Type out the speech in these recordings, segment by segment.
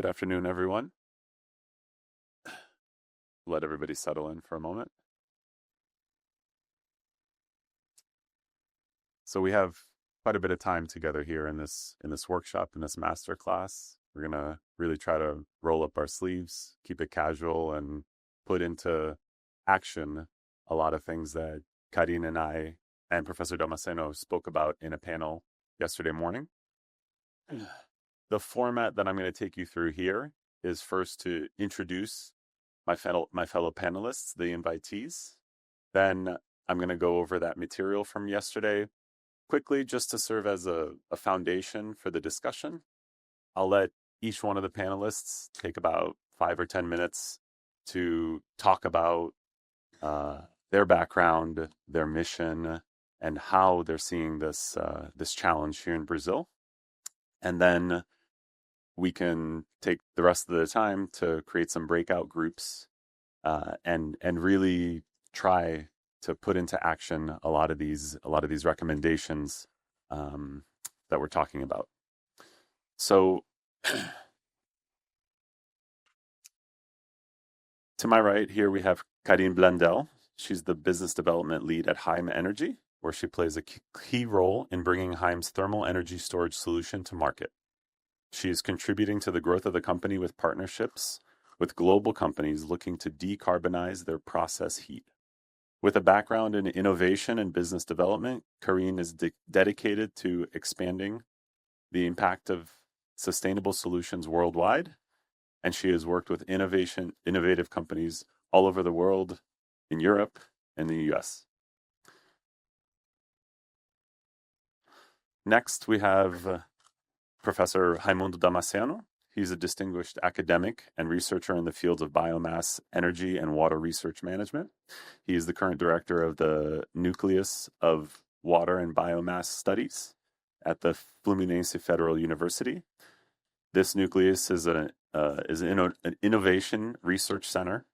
Good afternoon, everyone. Let everybody settle in for a moment. So we have quite a bit of time together here in this workshop, in this master class. We're gonna really try to roll up our sleeves, keep it casual, and put into action a lot of things that Karine and I and Professor Damasceno spoke about in a panel yesterday morning. The format that I'm going to take you through here is first to introduce my fellow panelists, the invitees. Then I'm going to go over that material from yesterday quickly just to serve as a foundation for the discussion. I'll let each one of the panelists take about 5 or 10 minutes to talk about their background, their mission, and how they're seeing this challenge here in Brazil. And then we can take the rest of the time to create some breakout groups and really try to put into action a lot of these recommendations that we're talking about. So to my right here we have Karine Blendel. She's the business development lead at Heim Energy, where she plays a key role in bringing Heim's thermal energy storage solution to market. She is contributing to the growth of the company with partnerships with global companies looking to decarbonize their process heat. With a background in innovation and business development, Karine is dedicated to expanding the impact of sustainable solutions worldwide, and she has worked with innovative companies all over the world, in Europe and the US. Next, we have Professor Raimundo Damasceno. He's a distinguished academic and researcher in the fields of biomass, energy, and water research management. He is the current director of the Nucleus of Water and Biomass Studies at the Fluminense Federal University. This nucleus is an innovation research center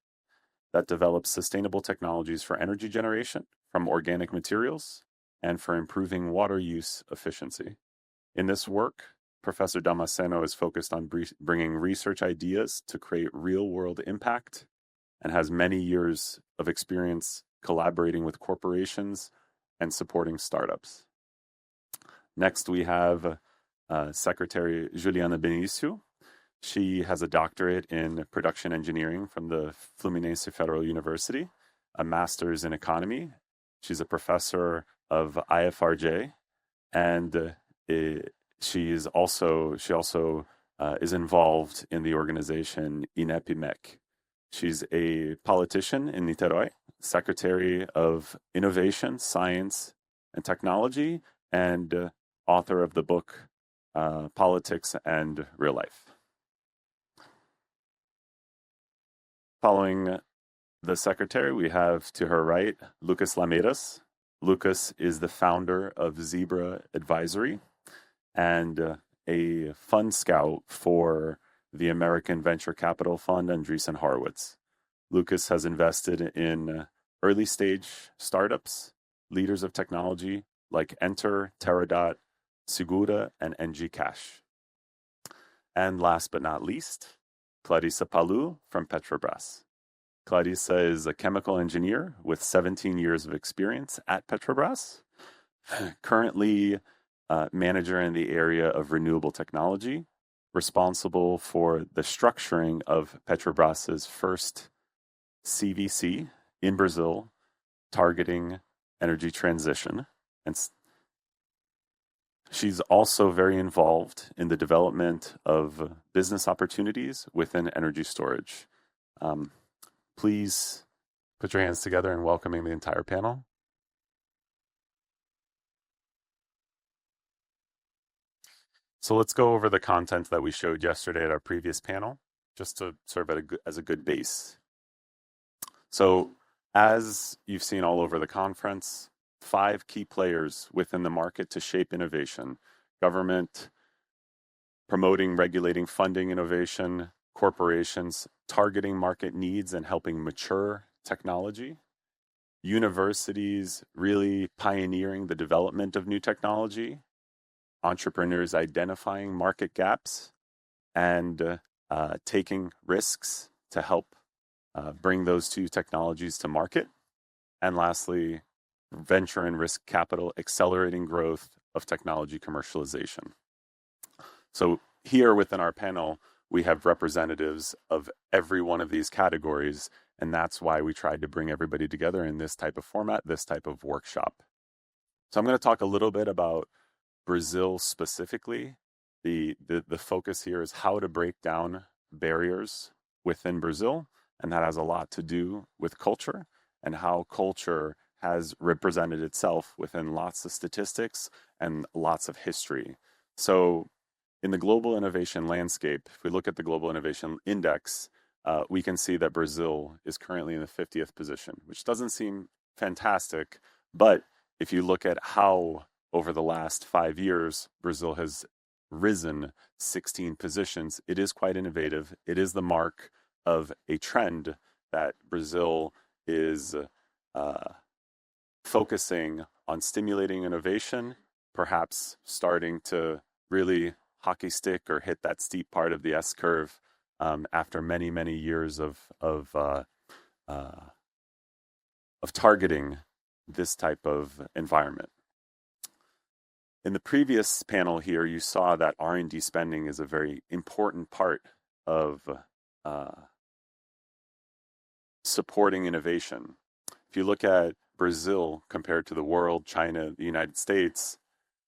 that develops sustainable technologies for energy generation from organic materials and for improving water use efficiency. In this work, Professor Damasceno is focused on bringing research ideas to create real-world impact and has many years of experience collaborating with corporations and supporting startups. Next, we have Secretary Juliana Benicio. She has a doctorate in production engineering from the Fluminense Federal University, a master's in economy. She's a professor of IFRJ, and she also is involved in the organization INEP-MEC. She's a politician in Niterói, Secretary of Innovation, Science, and Technology, and author of the book Politics and Real Life. Following the secretary, we have to her right Lucas Lameiras. Lucas is the founder of Zebra Advisory and a fund scout for the American Venture Capital Fund Andreessen Horowitz. Lucas has invested in early stage startups, leaders of technology like Enter, Teradot, Segura, and NG Cash. And last but not least, Clarissa Palu from Petrobras. Clarissa is a chemical engineer with 17 years of experience at Petrobras, currently manager in the area of renewable technology, responsible for the structuring of Petrobras's first CVC in Brazil, targeting energy transition. And she's also very involved in the development of business opportunities within energy storage. Please put your hands together in welcoming the entire panel. So let's go over the content that we showed yesterday at our previous panel, just to serve as a good base. So as you've seen all over the conference, 5 key players within the market to shape innovation: government, promoting, regulating, funding innovation; corporations, targeting market needs and helping mature technology; universities, really pioneering the development of new technology; entrepreneurs identifying market gaps; and taking risks to help bring those two technologies to market. And lastly, venture and risk capital accelerating growth of technology commercialization. So here within our panel, we have representatives of every one of these categories, and that's why we tried to bring everybody together in this type of format, this type of workshop. So I'm going to talk a little bit about Brazil specifically. The focus here is how to break down barriers within Brazil, and that has a lot to do with culture and how culture has represented itself within lots of statistics and lots of history. So in the global innovation landscape, if we look at the Global Innovation Index, we can see that Brazil is currently in the 50th position, which doesn't seem fantastic. But if you look at how over the last 5 years, Brazil has risen 16 positions, it is quite innovative. It is the mark of a trend that Brazil is focusing on stimulating innovation, perhaps starting to really hockey stick or hit that steep part of the S curve after many, many years of targeting this type of environment. In the previous panel here, you saw that R&D spending is a very important part of supporting innovation. If you look at Brazil compared to the world, China, the United States,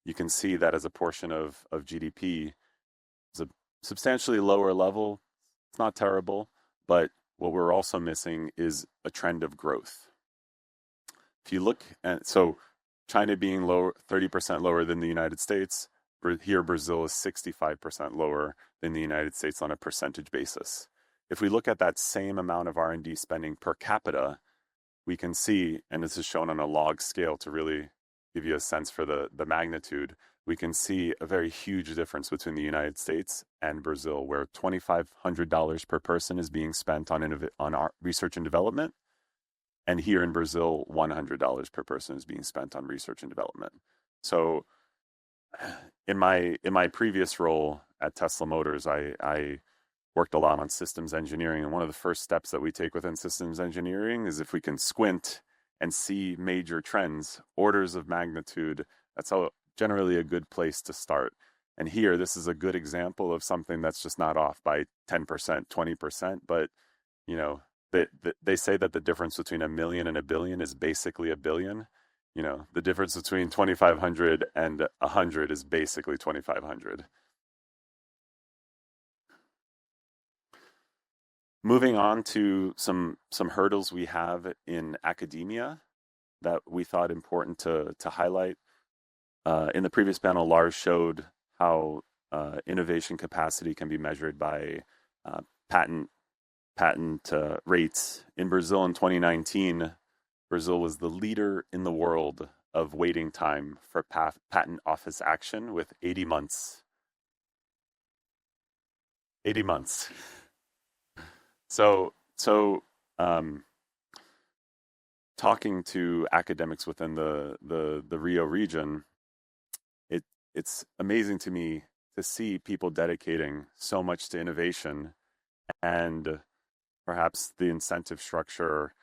you can see that as a portion of GDP, it's a substantially lower level. It's not terrible, but what we're also missing is a trend of growth. If you look at, so China being lower, 30% lower than the United States, here Brazil is 65% lower than the United States on a percentage basis. If we look at that same amount of R&D spending per capita, we can see, and this is shown on a log scale to really give you a sense for the magnitude, we can see a very huge difference between the United States and Brazil, where $2,500 per person is being spent on our research and development. And here in Brazil, $100 per person is being spent on research and development. So in my previous role at Tesla Motors, I worked a lot on systems engineering. And one of the first steps that we take within systems engineering is if we can squint and see major trends, orders of magnitude, that's generally a good place to start. And here, this is a good example of something that's just not off by 10%, 20%, but you know, they say that the difference between a million and a billion is basically a billion. You know, the difference between 2,500 and 100 is basically 2,500. Moving on to some hurdles we have in academia that we thought important to highlight. In the previous panel, Lars showed how innovation capacity can be measured by patent rates. In Brazil in 2019, Brazil was the leader in the world of waiting time for patent office action with 80 months. 80 months. So talking to academics within the Rio region, it's amazing to me to see people dedicating so much to innovation and perhaps the incentive structure,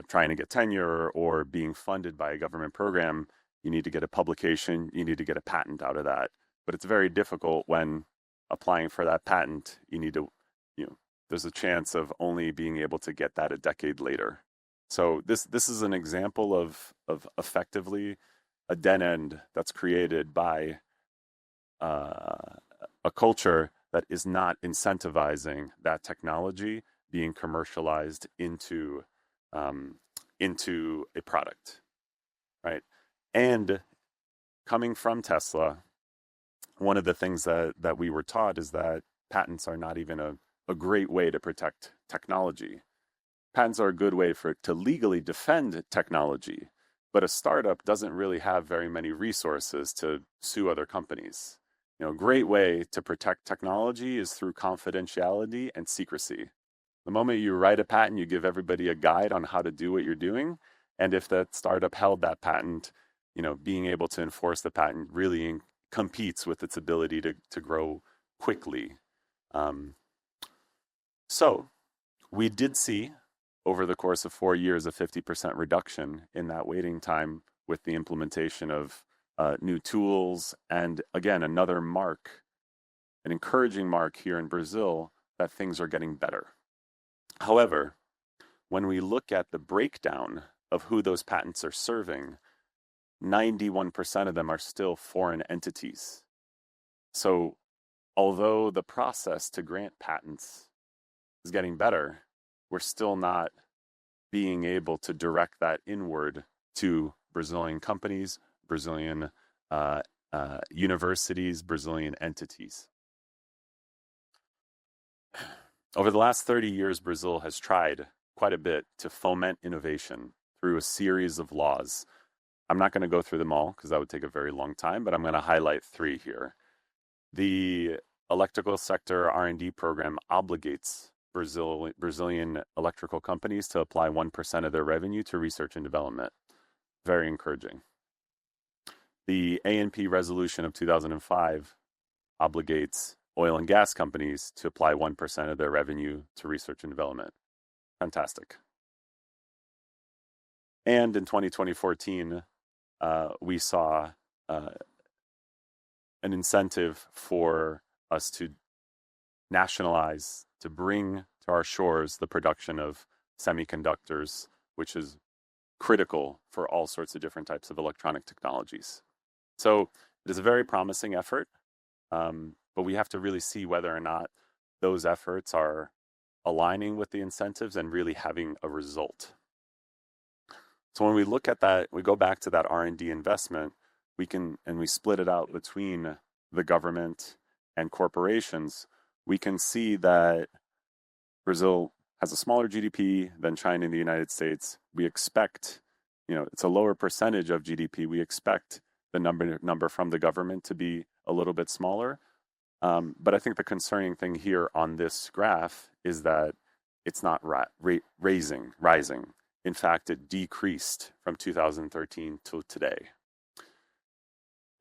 trying to get tenure or being funded by a government program. You need to get a publication, you need to get a patent out of that. But it's very difficult when applying for that patent, you need to, there's a chance of only being able to get that a decade later. So this is an example of effectively a dead end that's created by a culture that is not incentivizing that technology being commercialized into a product, right? And coming from Tesla, one of the things that we were taught is that patents are not even a great way to protect technology. Patents are a good way to legally defend technology, but a startup doesn't really have very many resources to sue other companies. A great way to protect technology is through confidentiality and secrecy. The moment you write a patent, you give everybody a guide on how to do what you're doing. And if that startup held that patent, being able to enforce the patent really competes with its ability to grow quickly. So we did see over the course of 4 years a 50% reduction in that waiting time with the implementation of new tools. And again, another mark, an encouraging mark here in Brazil that things are getting better. However, when we look at the breakdown of who those patents are serving, 91% of them are still foreign entities. So although the process to grant patents is getting better, we're still not being able to direct that inward to Brazilian companies, Brazilian universities, Brazilian entities. Over the last 30 years, Brazil has tried quite a bit to foment innovation through a series of laws. I'm not going to go through them all because that would take a very long time, but I'm going to highlight three here. The electrical sector R&D program obligates Brazilian electrical companies to apply 1% of their revenue to research and development. Very encouraging. The ANP resolution of 2005 obligates oil and gas companies to apply 1% of their revenue to research and development. Fantastic. And in 2014, we saw an incentive for us to nationalize, to bring to our shores the production of semiconductors, which is critical for all sorts of different types of electronic technologies. So it is a very promising effort, but we have to really see whether or not those efforts are aligning with the incentives and really having a result. So when we look at that, we go back to that R&D investment, we split it out between the government and corporations. We can see that Brazil has a smaller GDP than China and the United States. We expect, it's a lower percentage of GDP. We expect the number from the government to be a little bit smaller. But I think the concerning thing here on this graph is that it's not rising. In fact, it decreased from 2013 to today.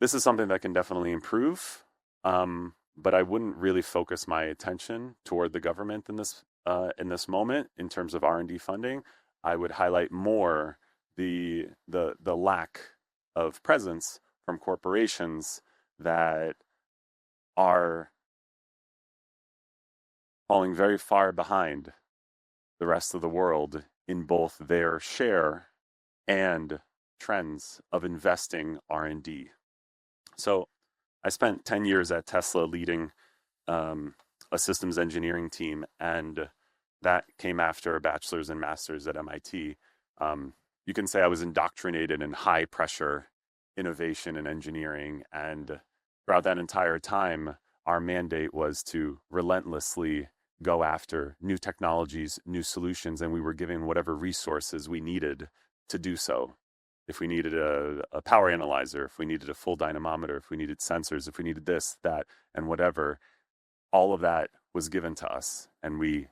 This is something that can definitely improve, but I wouldn't really focus my attention toward the government in this moment in terms of R&D funding. I would highlight more the lack of presence from corporations that are falling very far behind the rest of the world in both their share and trends of investing R&D. So I spent 10 years at Tesla leading a systems engineering team, and that came after a bachelor's and master's at MIT. You can say I was indoctrinated in high pressure innovation and engineering, and throughout that entire time, our mandate was to relentlessly go after new technologies, new solutions, and we were given whatever resources we needed to do so. If we needed a power analyzer, if we needed a full dynamometer, if we needed sensors, if we needed this, that, and whatever, all of that was given to us, and we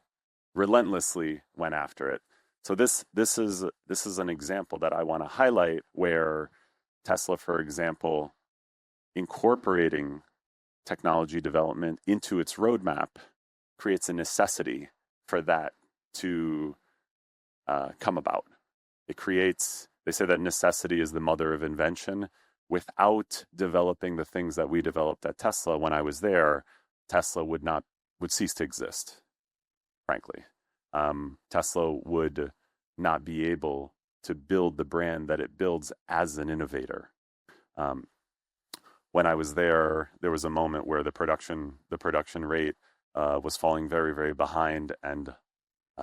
relentlessly went after it. So this is an example that I want to highlight where Tesla, for example, incorporating technology development into its roadmap creates a necessity for that to come about. They say that necessity is the mother of invention. Without developing the things that we developed at Tesla when I was there, Tesla would cease to exist, frankly. Tesla would not be able to build the brand that it builds as an innovator. When I was there was a moment where the production rate was falling very, very behind, and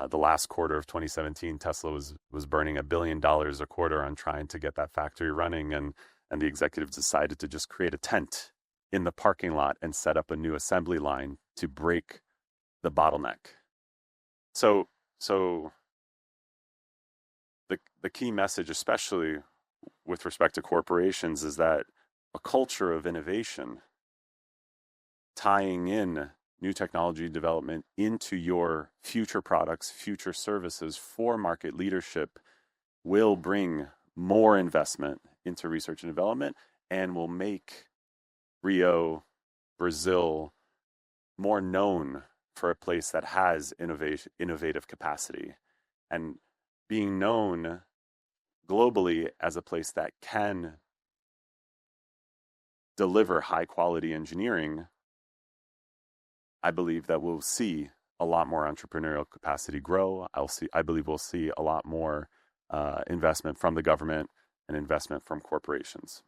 the last quarter of 2017, Tesla was burning $1 billion a quarter on trying to get that factory running, and the executives decided to just create a tent in the parking lot and set up a new assembly line to break the bottleneck. So the key message, especially with respect to corporations, is that a culture of innovation, tying in new technology development into your future products, future services for market leadership, will bring more investment into research and development and will make Rio, Brazil, more known for a place that has innovative capacity, and being known globally as a place that can deliver high quality engineering, I believe that we'll see a lot more entrepreneurial capacity grow. I believe we'll see a lot more investment from the government and investment from corporations.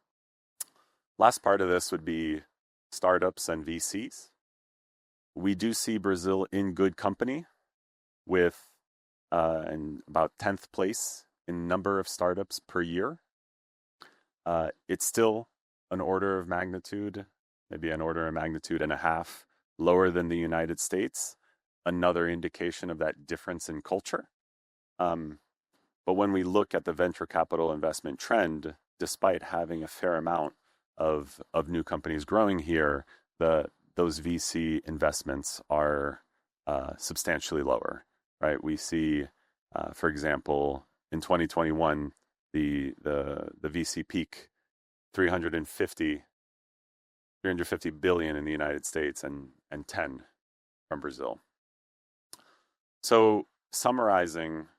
Last part of this would be startups and VCs. We do see Brazil in good company with in about 10th place in number of startups per year. It's still an order of magnitude, maybe an order of magnitude and a half lower than the United States, another indication of that difference in culture. But when we look at the venture capital investment trend, despite having a fair amount of new companies growing here, those VC investments are substantially lower, right? We see, for example, in 2021, the VC peak, 350 billion in the United States and 10 from Brazil. So summarizing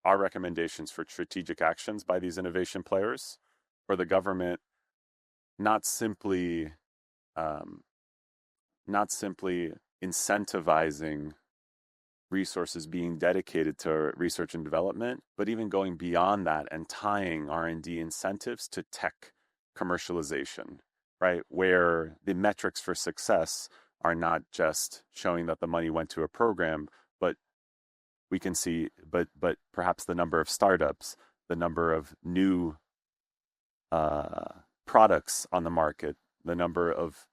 our recommendations for strategic actions by these innovation players, for the government, not simply incentivizing resources being dedicated to research and development, but even going beyond that and tying R&D incentives to tech commercialization, right? Where the metrics for success are not just showing that the money went to a program, but we can see, but perhaps the number of startups, the number of new products on the market, the number of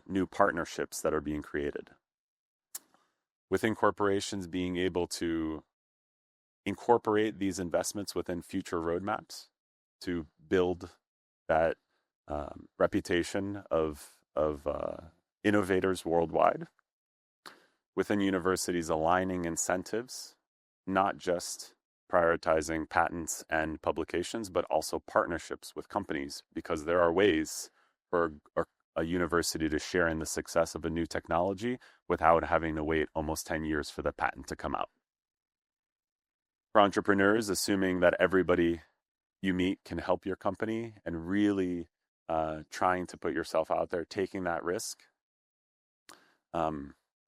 new partnerships that are being created. Within corporations, being able to incorporate these investments within future roadmaps to build that reputation of innovators worldwide. Within universities, aligning incentives, not just prioritizing patents and publications, but also partnerships with companies, because there are ways for a university to share in the success of a new technology without having to wait almost 10 years for the patent to come out. For entrepreneurs, assuming that everybody you meet can help your company and really trying to put yourself out there, taking that risk.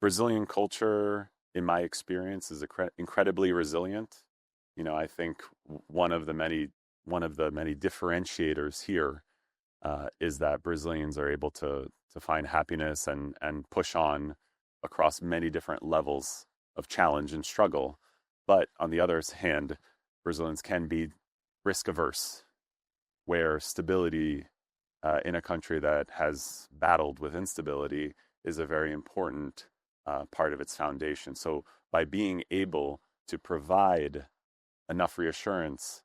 Brazilian culture, in my experience, is incredibly resilient. You know, I think one of the many differentiators here is that Brazilians are able to find happiness and push on across many different levels of challenge and struggle. But on the other hand, Brazilians can be risk averse, where stability in a country that has battled with instability is a very important part of its foundation. So by being able to provide enough reassurance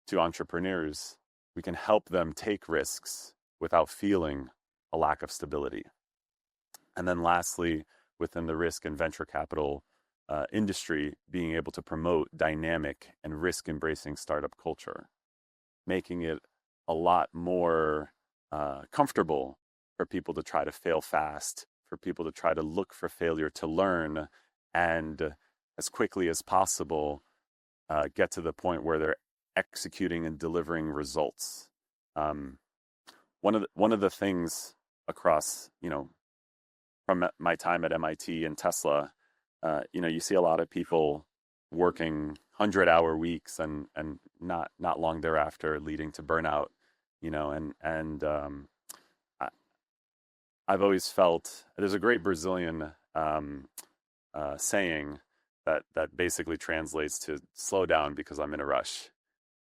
to entrepreneurs, we can help them take risks without feeling a lack of stability. And then lastly, within the risk and venture capital industry, being able to promote dynamic and risk-embracing startup culture, making it a lot more comfortable for people to try to fail fast, for people to try to look for failure to learn, and as quickly as possible, get to the point where they're executing and delivering results. One of the things across, from my time at MIT and Tesla, you see a lot of people working 100-hour weeks and not long thereafter leading to burnout, I've always felt there's a great Brazilian saying that basically translates to slow down because I'm in a rush.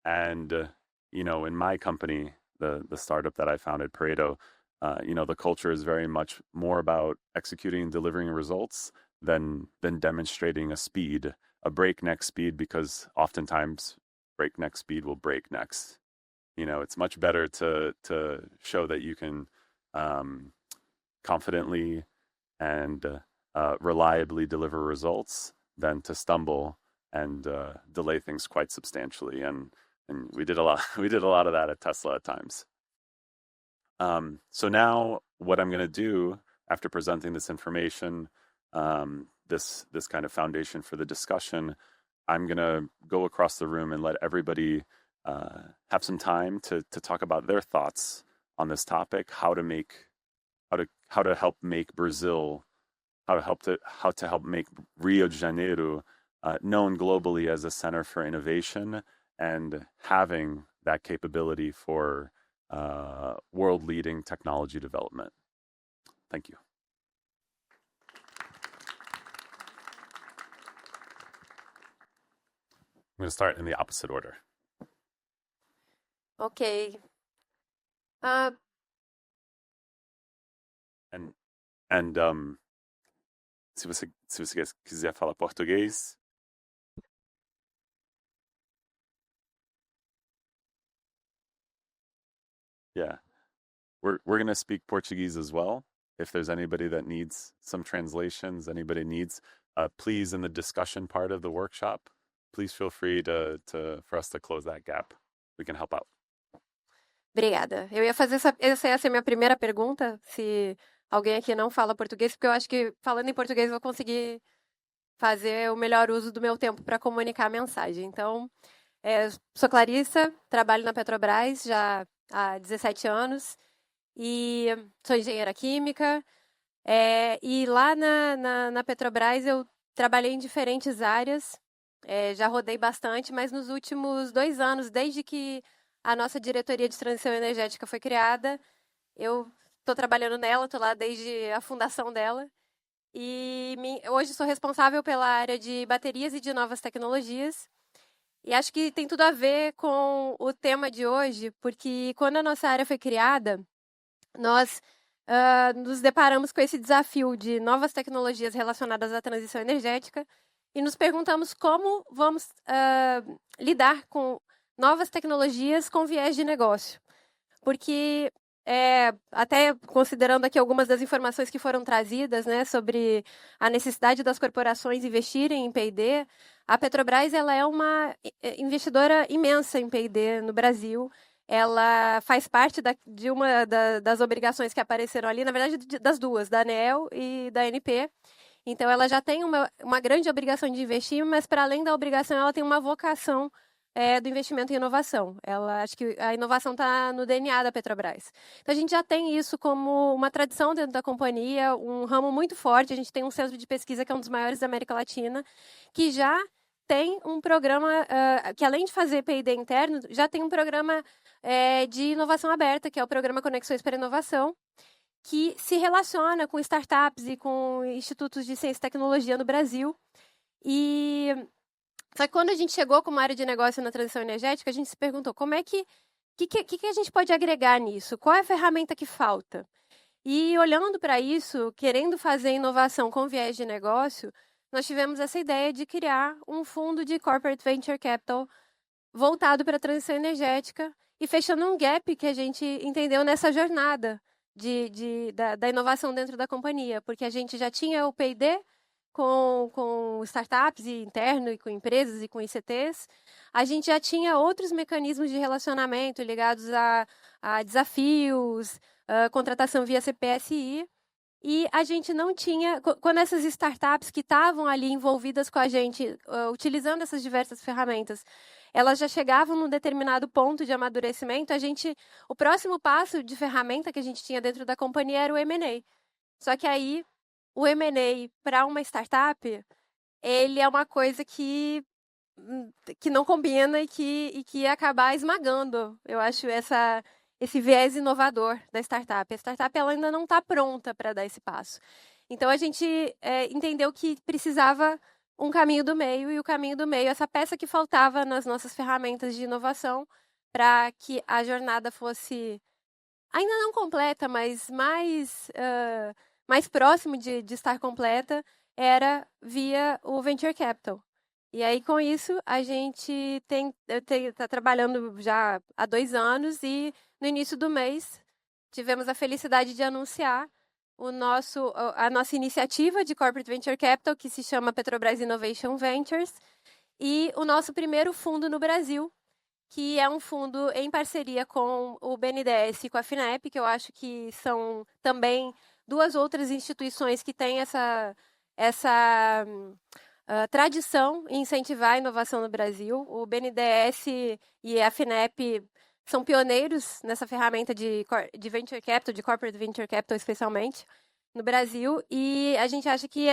And in my company, the startup that I founded, Pareto, the culture is very much more about executing and delivering results than demonstrating a breakneck speed, because oftentimes breakneck speed will break necks. It's much better to show that you can confidently and reliably deliver results than to stumble and delay things quite substantially. And we did a lot of that at Tesla at times. So now what I'm going to do after presenting this information, this kind of foundation for the discussion, I'm going to go across the room and let everybody have some time to talk about their thoughts on this topic, how to help make Brazil, how to help make Rio de Janeiro known globally as a center for innovation and having that capability for world-leading technology development. Thank you. I'm going to start in the opposite order. Ok. Se você quiser falar português. Yeah. We're going to speak Portuguese as well. If there's anybody that needs some translations, anybody needs, please, in the discussion part of the workshop, please feel free for us to close that gap. We can help out. Obrigada. Eu ia fazer essa ia ser a minha primeira pergunta, se alguém aqui não fala português, porque eu acho que falando em português eu vou conseguir fazer o melhor uso do meu tempo para comunicar a mensagem. Então, sou Clarissa, trabalho na Petrobras já há 17 anos e sou engenheira química. E lá na Petrobras eu trabalhei em diferentes áreas, já rodei bastante, mas nos últimos 2 anos, desde que a nossa diretoria de transição energética foi criada, eu estou trabalhando nela, estou lá desde a fundação dela. E hoje sou responsável pela área de baterias e de novas tecnologias. E acho que tem tudo a ver com o tema de hoje, porque quando a nossa área foi criada, nós nos deparamos com esse desafio de novas tecnologias relacionadas à transição energética e nos perguntamos como vamos lidar com novas tecnologias com viés de negócio. Porque, até considerando aqui algumas das informações que foram trazidas, né, sobre a necessidade das corporações investirem em P&D, a Petrobras ela é uma investidora imensa em P&D no Brasil. Ela faz parte de uma das obrigações que apareceram ali, na verdade, das duas, da ANEEL e da ANP. Então, ela já tem uma grande obrigação de investir, mas, para além da obrigação, ela tem uma vocação do investimento em inovação. Acho que a inovação está no DNA da Petrobras. Então, a gente já tem isso como uma tradição dentro da companhia, um ramo muito forte. A gente tem um centro de pesquisa que é um dos maiores da América Latina, que já tem um programa que, além de fazer P&D interno, já tem um programa de inovação aberta, que é o Programa Conexões para Inovação, que se relaciona com startups e com institutos de ciência e tecnologia no Brasil. Só que quando a gente chegou como área de negócio na transição energética, a gente se perguntou como é que a gente pode agregar nisso? Qual é a ferramenta que falta? E olhando para isso, querendo fazer inovação com viés de negócio, nós tivemos essa ideia de criar um fundo de corporate venture capital voltado para a transição energética e fechando um gap que a gente entendeu nessa jornada da inovação dentro da companhia, porque a gente já tinha o P&D com startups e interno e com empresas e com ICTs, a gente já tinha outros mecanismos de relacionamento ligados a desafios, contratação via CPSI, e a gente não tinha, quando essas startups que estavam ali envolvidas com a gente, utilizando essas diversas ferramentas, elas já chegavam num determinado ponto de amadurecimento, o próximo passo de ferramenta que a gente tinha dentro da companhia era o M&A. Só que aí, o M&A para uma startup, ele é uma coisa que não combina e que ia acabar esmagando, eu acho, esse viés inovador da startup. A startup ela ainda não está pronta para dar esse passo. Então, a gente entendeu que precisava um caminho do meio, e o caminho do meio, essa peça que faltava nas nossas ferramentas de inovação para que a jornada fosse ainda não completa, mas mais próximo de estar completa, era via o Venture Capital. E aí, com isso, a gente está trabalhando já há 2 anos e, no início do mês, tivemos a felicidade de anunciar a nossa iniciativa de Corporate Venture Capital, que se chama Petrobras Innovation Ventures, e o nosso primeiro fundo no Brasil, que é um fundo em parceria com o BNDES e com a FINEP, que eu acho que são também 2 outras instituições que têm essa tradição em incentivar a inovação no Brasil. O BNDES e a FINEP são pioneiros nessa ferramenta de venture capital, de corporate venture capital especialmente, no Brasil, e a gente acha que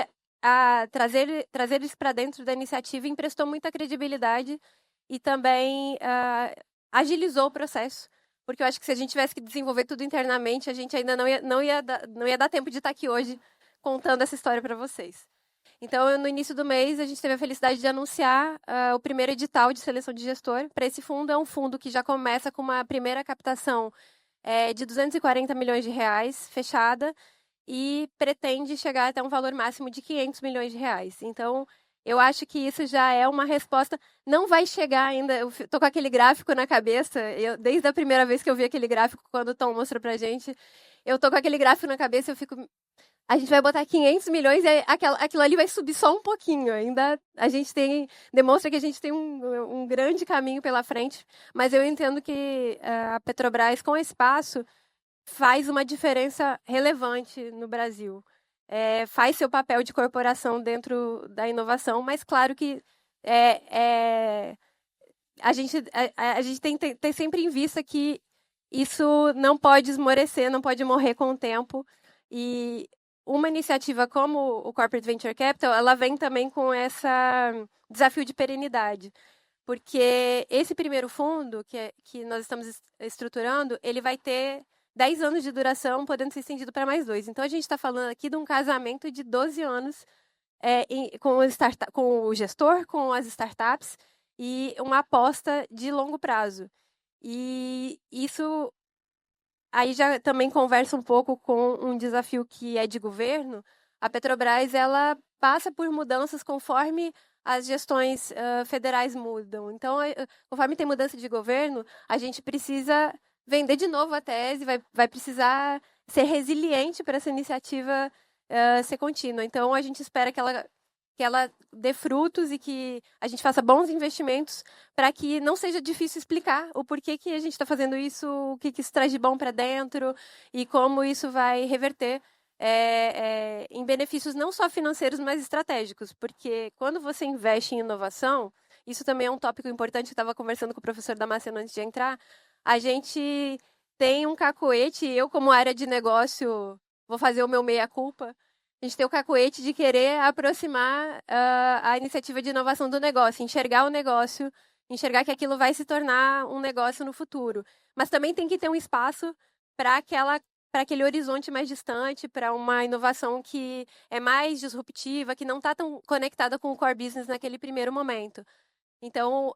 trazer eles para dentro da iniciativa emprestou muita credibilidade e também agilizou o processo, porque eu acho que se a gente tivesse que desenvolver tudo internamente, a gente ainda não ia dar tempo de estar aqui hoje contando essa história para vocês. Então, no início do mês, a gente teve a felicidade de anunciar o primeiro edital de seleção de gestor para esse fundo. É um fundo que já começa com uma primeira captação de 240 milhões de reais, fechada, e pretende chegar até um valor máximo de 500 milhões de reais. Então, eu acho que isso já é uma resposta. Não vai chegar ainda. Eu estou com aquele gráfico na cabeça. Desde a primeira vez que eu vi aquele gráfico, quando o Tom mostrou para a gente, eu estou com aquele gráfico na cabeça, eu fico... A gente vai botar 500 milhões e aquilo ali vai subir só um pouquinho. Ainda a gente demonstra que a gente tem um grande caminho pela frente, mas eu entendo que a Petrobras, com esse passo, faz uma diferença relevante no Brasil. Faz seu papel de corporação dentro da inovação, mas claro que a gente tem que ter sempre em vista que isso não pode esmorecer, não pode morrer com o tempo. E uma iniciativa como o Corporate Venture Capital, ela vem também com esse desafio de perenidade. Porque esse primeiro fundo que nós estamos estruturando, ele vai ter 10 anos de duração, podendo ser estendido para mais 2. Então, a gente está falando aqui de um casamento de 12 anos com o gestor, com as startups, e uma aposta de longo prazo. E isso aí já também conversa um pouco com um desafio que é de governo. A Petrobras, ela passa por mudanças conforme as gestões federais mudam. Então, conforme tem mudança de governo, a gente precisa vender de novo a tese, vai precisar ser resiliente para essa iniciativa ser contínua. Então, a gente espera que ela dê frutos e que a gente faça bons investimentos para que não seja difícil explicar o porquê que a gente está fazendo isso, o que isso traz de bom para dentro e como isso vai reverter em benefícios não só financeiros, mas estratégicos. Porque quando você investe em inovação, isso também é um tópico importante, eu estava conversando com o professor Damasceno antes de entrar, a gente tem um cacoete, eu como área de negócio vou fazer o meu meia-culpa, a gente tem o cacoete de querer aproximar a iniciativa de inovação do negócio, enxergar o negócio, enxergar que aquilo vai se tornar um negócio no futuro. Mas também tem que ter um espaço para aquele horizonte mais distante, para uma inovação que é mais disruptiva, que não está tão conectada com o core business naquele primeiro momento. Então,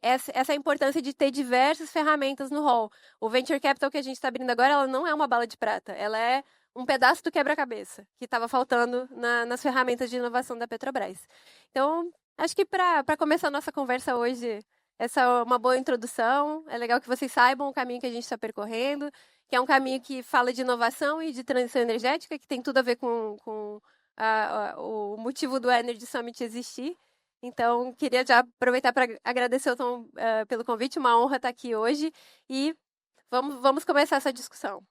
essa é a importância de ter diversas ferramentas no hall. O Venture Capital que a gente está abrindo agora, ela não é uma bala de prata, ela é um pedaço do quebra-cabeça que estava faltando nas ferramentas de inovação da Petrobras. Então, acho que para começar a nossa conversa hoje, essa é uma boa introdução. É legal que vocês saibam o caminho que a gente está percorrendo, que é um caminho que fala de inovação e de transição energética, que tem tudo a ver com o motivo do Energy Summit existir. Então, queria já aproveitar para agradecer ao Tom pelo convite, uma honra estar aqui hoje e vamos começar essa discussão.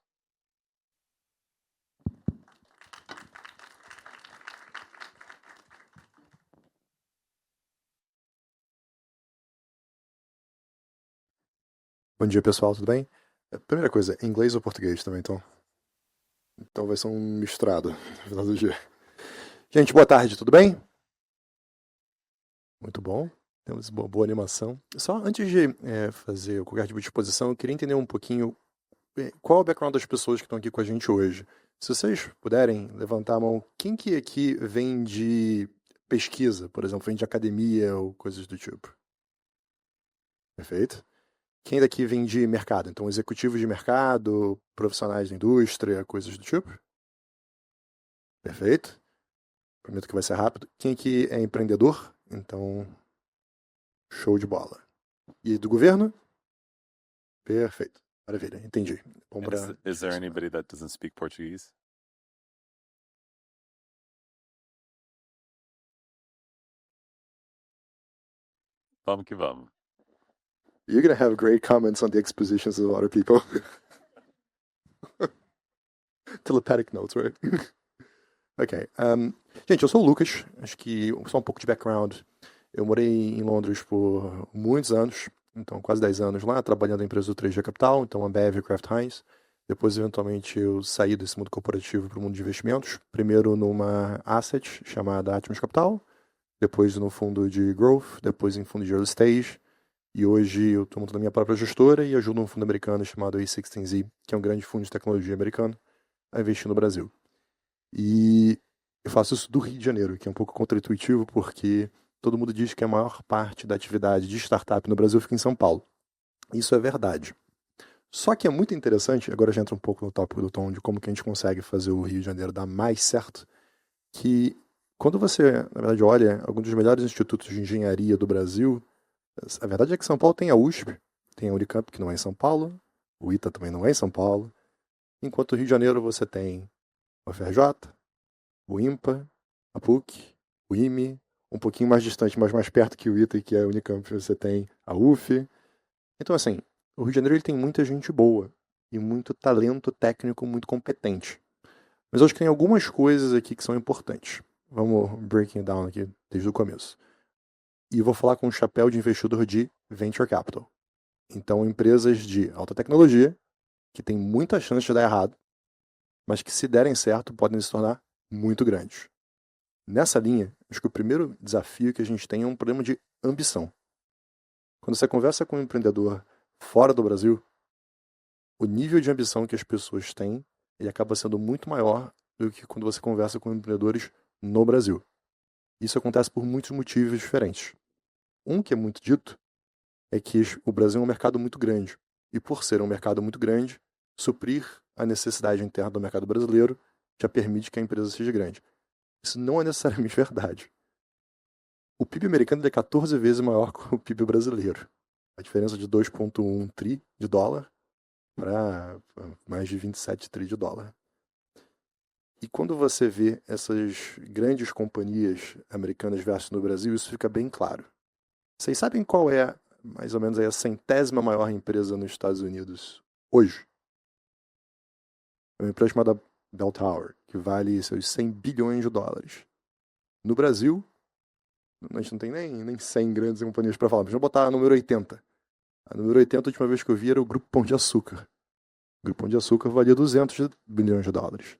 Bom dia, pessoal, tudo bem? Primeira coisa, inglês ou português também, então? Então vai ser um misturado no final do dia. Gente, boa tarde, tudo bem? Muito bom, temos boa animação. Só antes de fazer qualquer tipo de exposição, eu queria entender um pouquinho qual é o background das pessoas que estão aqui com a gente hoje. Se vocês puderem levantar a mão, quem que aqui vem de pesquisa, por exemplo, vem de academia ou coisas do tipo? Perfeito. Quem daqui vem de mercado? Então, executivos de mercado, profissionais da indústria, coisas do tipo? Perfeito. Prometo que vai ser rápido. Quem aqui é empreendedor? Então, show de bola. E do governo? Perfeito. Maravilha, entendi. Bom pra... Is there anybody that doesn't speak Portuguese? Vamos que vamos. You're going to have great comments on the expositions of a lot of people. Telepathic notes, right? Ok. Gente, eu sou o Lucas. Acho que só um pouco de background. Eu morei em Londres por muitos anos, então quase 10 anos lá, trabalhando na empresa do 3G Capital, então Ambev e Kraft Heinz. Depois, eventualmente, eu saí desse mundo corporativo para o mundo de investimentos. Primeiro numa asset chamada Atmos Capital, depois no fundo de growth, depois em fundo de early stage. E hoje eu estou montando a minha própria gestora e ajudo um fundo americano chamado A16Z, que é um grande fundo de tecnologia americano, a investir no Brasil. E eu faço isso do Rio de Janeiro, que é um pouco contraintuitivo, porque todo mundo diz que a maior parte da atividade de startup no Brasil fica em São Paulo. Isso é verdade. Só que é muito interessante, agora já entra um pouco no tópico do Tom, de como que a gente consegue fazer o Rio de Janeiro dar mais certo, que quando você, na verdade, olha alguns dos melhores institutos de engenharia do Brasil, a verdade é que São Paulo tem a USP, tem a Unicamp, que não é em São Paulo, o ITA também não é em São Paulo, enquanto o Rio de Janeiro você tem o FRJ, o IMPA, a PUC, o IME, um pouquinho mais distante, mas mais perto que o ITA e que é a Unicamp, você tem a UF. Então, assim, o Rio de Janeiro ele tem muita gente boa e muito talento técnico muito competente. Mas eu acho que tem algumas coisas aqui que são importantes. Vamos breaking down aqui desde o começo. E vou falar com o chapéu de investidor de Venture Capital. Então, empresas de alta tecnologia, que tem muita chance de dar errado, mas que se derem certo podem se tornar muito grandes. Nessa linha, acho que o primeiro desafio que a gente tem é um problema de ambição. Quando você conversa com um empreendedor fora do Brasil, o nível de ambição que as pessoas têm ele acaba sendo muito maior do que quando você conversa com empreendedores no Brasil. Isso acontece por muitos motivos diferentes. Um que é muito dito é que o Brasil é um mercado muito grande. E por ser um mercado muito grande, suprir a necessidade interna do mercado brasileiro já permite que a empresa seja grande. Isso não é necessariamente verdade. O PIB americano é 14 vezes maior que o PIB brasileiro. A diferença de 2,1 tri de dólar para mais de 27 tri de dólar. E quando você vê essas grandes companhias americanas versus no Brasil, isso fica bem claro. Vocês sabem qual é, mais ou menos, a 100ª maior empresa nos Estados Unidos hoje? É uma empresa chamada Bell Tower, que vale seus 100 bilhões de dólares. No Brasil, a gente não tem nem 100 grandes companhias para falar, mas vamos botar a número 80. A número 80, a última vez que eu vi, era o Grupo Pão de Açúcar. O Grupo Pão de Açúcar valia 200 bilhões de dólares.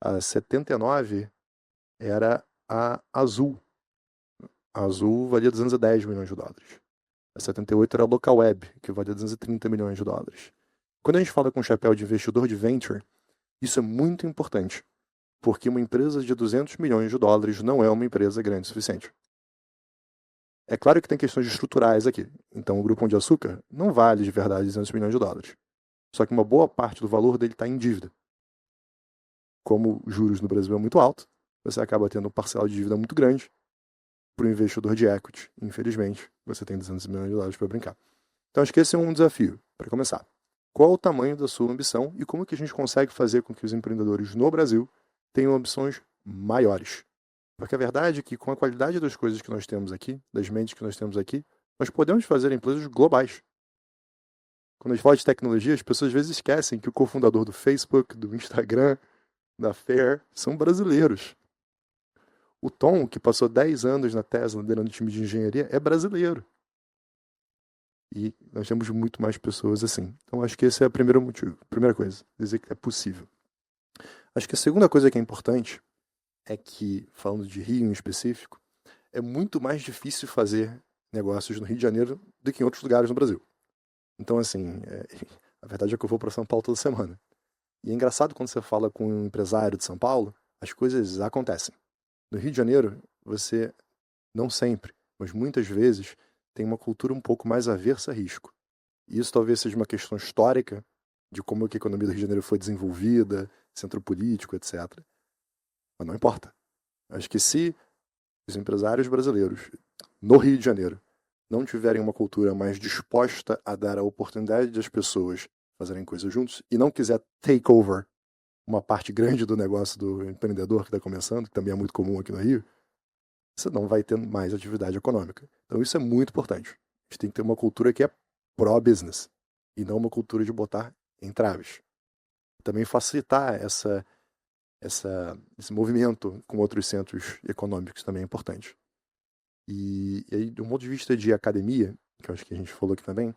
A 79 era a Azul. A Azul valia 210 milhões de dólares. A 78 era a Localweb, que valia 230 milhões de dólares. Quando a gente fala com o chapéu de investidor de venture, isso é muito importante, porque uma empresa de 200 milhões de dólares não é uma empresa grande o suficiente. É claro que tem questões estruturais aqui. Então, o Grupo Pão de Açúcar não vale de verdade 200 milhões de dólares. Só que uma boa parte do valor dele está em dívida. Como os juros no Brasil é muito alto, você acaba tendo um parcela de dívida muito grande para o investidor de equity. Infelizmente, você tem 200 milhões de dólares para brincar. Então, acho que esse é um desafio, para começar. Qual o tamanho da sua ambição e como que a gente consegue fazer com que os empreendedores no Brasil tenham ambições maiores? Porque a verdade é que com a qualidade das coisas que nós temos aqui, das mentes que nós temos aqui, nós podemos fazer empresas globais. Quando a gente fala de tecnologia, as pessoas às vezes esquecem que o cofundador do Facebook, do Instagram, da Fair, são brasileiros. O Tom, que passou 10 anos na Tesla liderando o time de engenharia, é brasileiro. E nós temos muito mais pessoas assim. Então acho que esse é o primeiro motivo. Primeira coisa, dizer que é possível. Acho que a segunda coisa que é importante é que, falando de Rio em específico, é muito mais difícil fazer negócios no Rio de Janeiro do que em outros lugares no Brasil. Então, assim, a verdade é que eu vou para São Paulo toda semana. E é engraçado quando você fala com um empresário de São Paulo, as coisas acontecem. No Rio de Janeiro, você, não sempre, mas muitas vezes, tem uma cultura um pouco mais aversa a risco. E isso talvez seja uma questão histórica de como que a economia do Rio de Janeiro foi desenvolvida, centro político, etc. Mas não importa. Acho que se os empresários brasileiros no Rio de Janeiro não tiverem uma cultura mais disposta a dar a oportunidade das pessoas fazerem coisas juntos e não quiser take over uma parte grande do negócio do empreendedor que está começando, que também é muito comum aqui no Rio, você não vai ter mais atividade econômica. Então isso é muito importante. A gente tem que ter uma cultura que é pró-business e não uma cultura de botar entraves. Também facilitar esse movimento com outros centros econômicos também é importante. E aí, do ponto de vista de academia, que eu acho que a gente falou aqui também,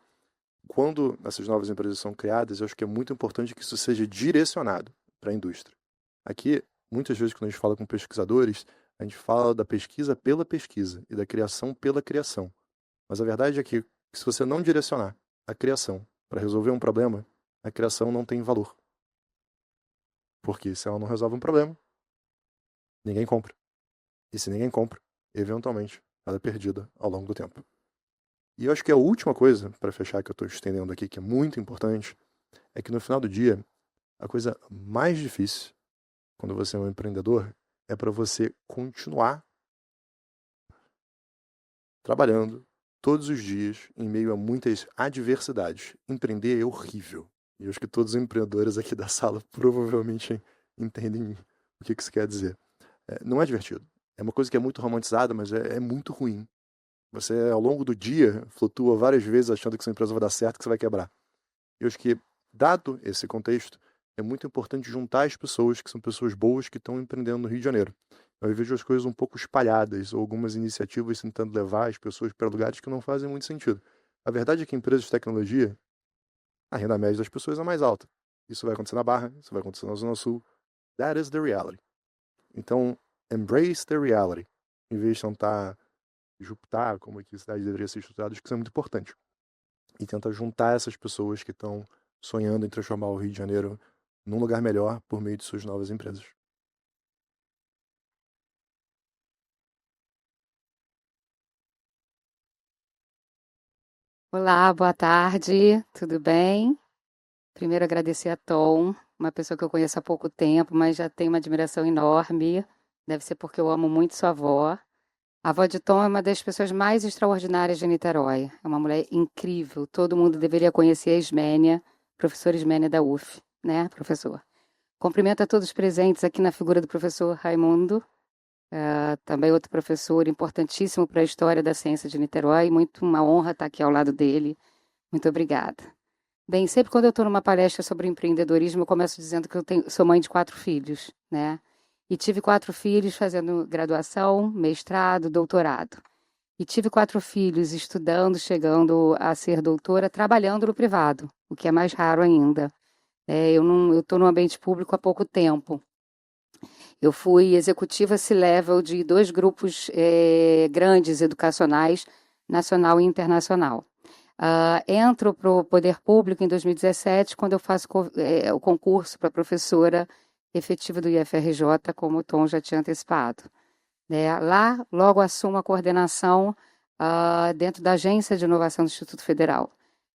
quando essas novas empresas são criadas, eu acho que é muito importante que isso seja direcionado para a indústria. Aqui, muitas vezes, quando a gente fala com pesquisadores, a gente fala da pesquisa pela pesquisa e da criação pela criação. Mas a verdade é que, se você não direcionar a criação para resolver um problema, a criação não tem valor. Porque se ela não resolve um problema, ninguém compra. E se ninguém compra, eventualmente, ela é perdida ao longo do tempo. E eu acho que a última coisa, para fechar, que eu estou estendendo aqui, que é muito importante, é que no final do dia, a coisa mais difícil, quando você é um empreendedor, é para você continuar trabalhando todos os dias em meio a muitas adversidades. Empreender é horrível. E eu acho que todos os empreendedores aqui da sala provavelmente entendem o que isso quer dizer. Não é divertido. É uma coisa que é muito romantizada, mas é muito ruim. Você, ao longo do dia, flutua várias vezes achando que sua empresa vai dar certo, que você vai quebrar. Eu acho que, dado esse contexto, é muito importante juntar as pessoas que são pessoas boas que estão empreendendo no Rio de Janeiro. Eu vejo as coisas um pouco espalhadas, ou algumas iniciativas tentando levar as pessoas para lugares que não fazem muito sentido. A verdade é que em empresas de tecnologia, a renda média das pessoas é mais alta. Isso vai acontecer na Barra, isso vai acontecer na Zona Sul. That is the reality. Então, embrace the reality. Em vez de tentar juntar como que a cidade deveria ser estruturada, acho que isso é muito importante. E tenta juntar essas pessoas que estão sonhando em transformar o Rio de Janeiro num lugar melhor por meio de suas novas empresas. Olá, boa tarde, tudo bem? Primeiro agradecer a Tom, uma pessoa que eu conheço há pouco tempo, mas já tenho uma admiração enorme. Deve ser porque eu amo muito sua avó. A avó de Tom é uma das pessoas mais extraordinárias de Niterói. É uma mulher incrível. Todo mundo deveria conhecer a Ismênia, professora Ismênia da UF, né, professor? Cumprimento a todos os presentes aqui na figura do professor Raimundo, também outro professor importantíssimo para a história da ciência de Niterói. Muito uma honra estar aqui ao lado dele. Muito obrigada. Bem, sempre quando eu estou numa palestra sobre empreendedorismo, eu começo dizendo que sou mãe de 4 filhos, né? E tive 4 filhos fazendo graduação, mestrado, doutorado. E tive 4 filhos estudando, chegando a ser doutora, trabalhando no privado, o que é mais raro ainda. Eu estou no ambiente público há pouco tempo. Eu fui executiva C-level de 2 grupos grandes educacionais, nacional e internacional. Entro para o poder público em 2017, quando eu faço o concurso para professora efetiva do IFRJ, como o Tom já tinha antecipado. Lá, logo assumo a coordenação dentro da Agência de Inovação do Instituto Federal.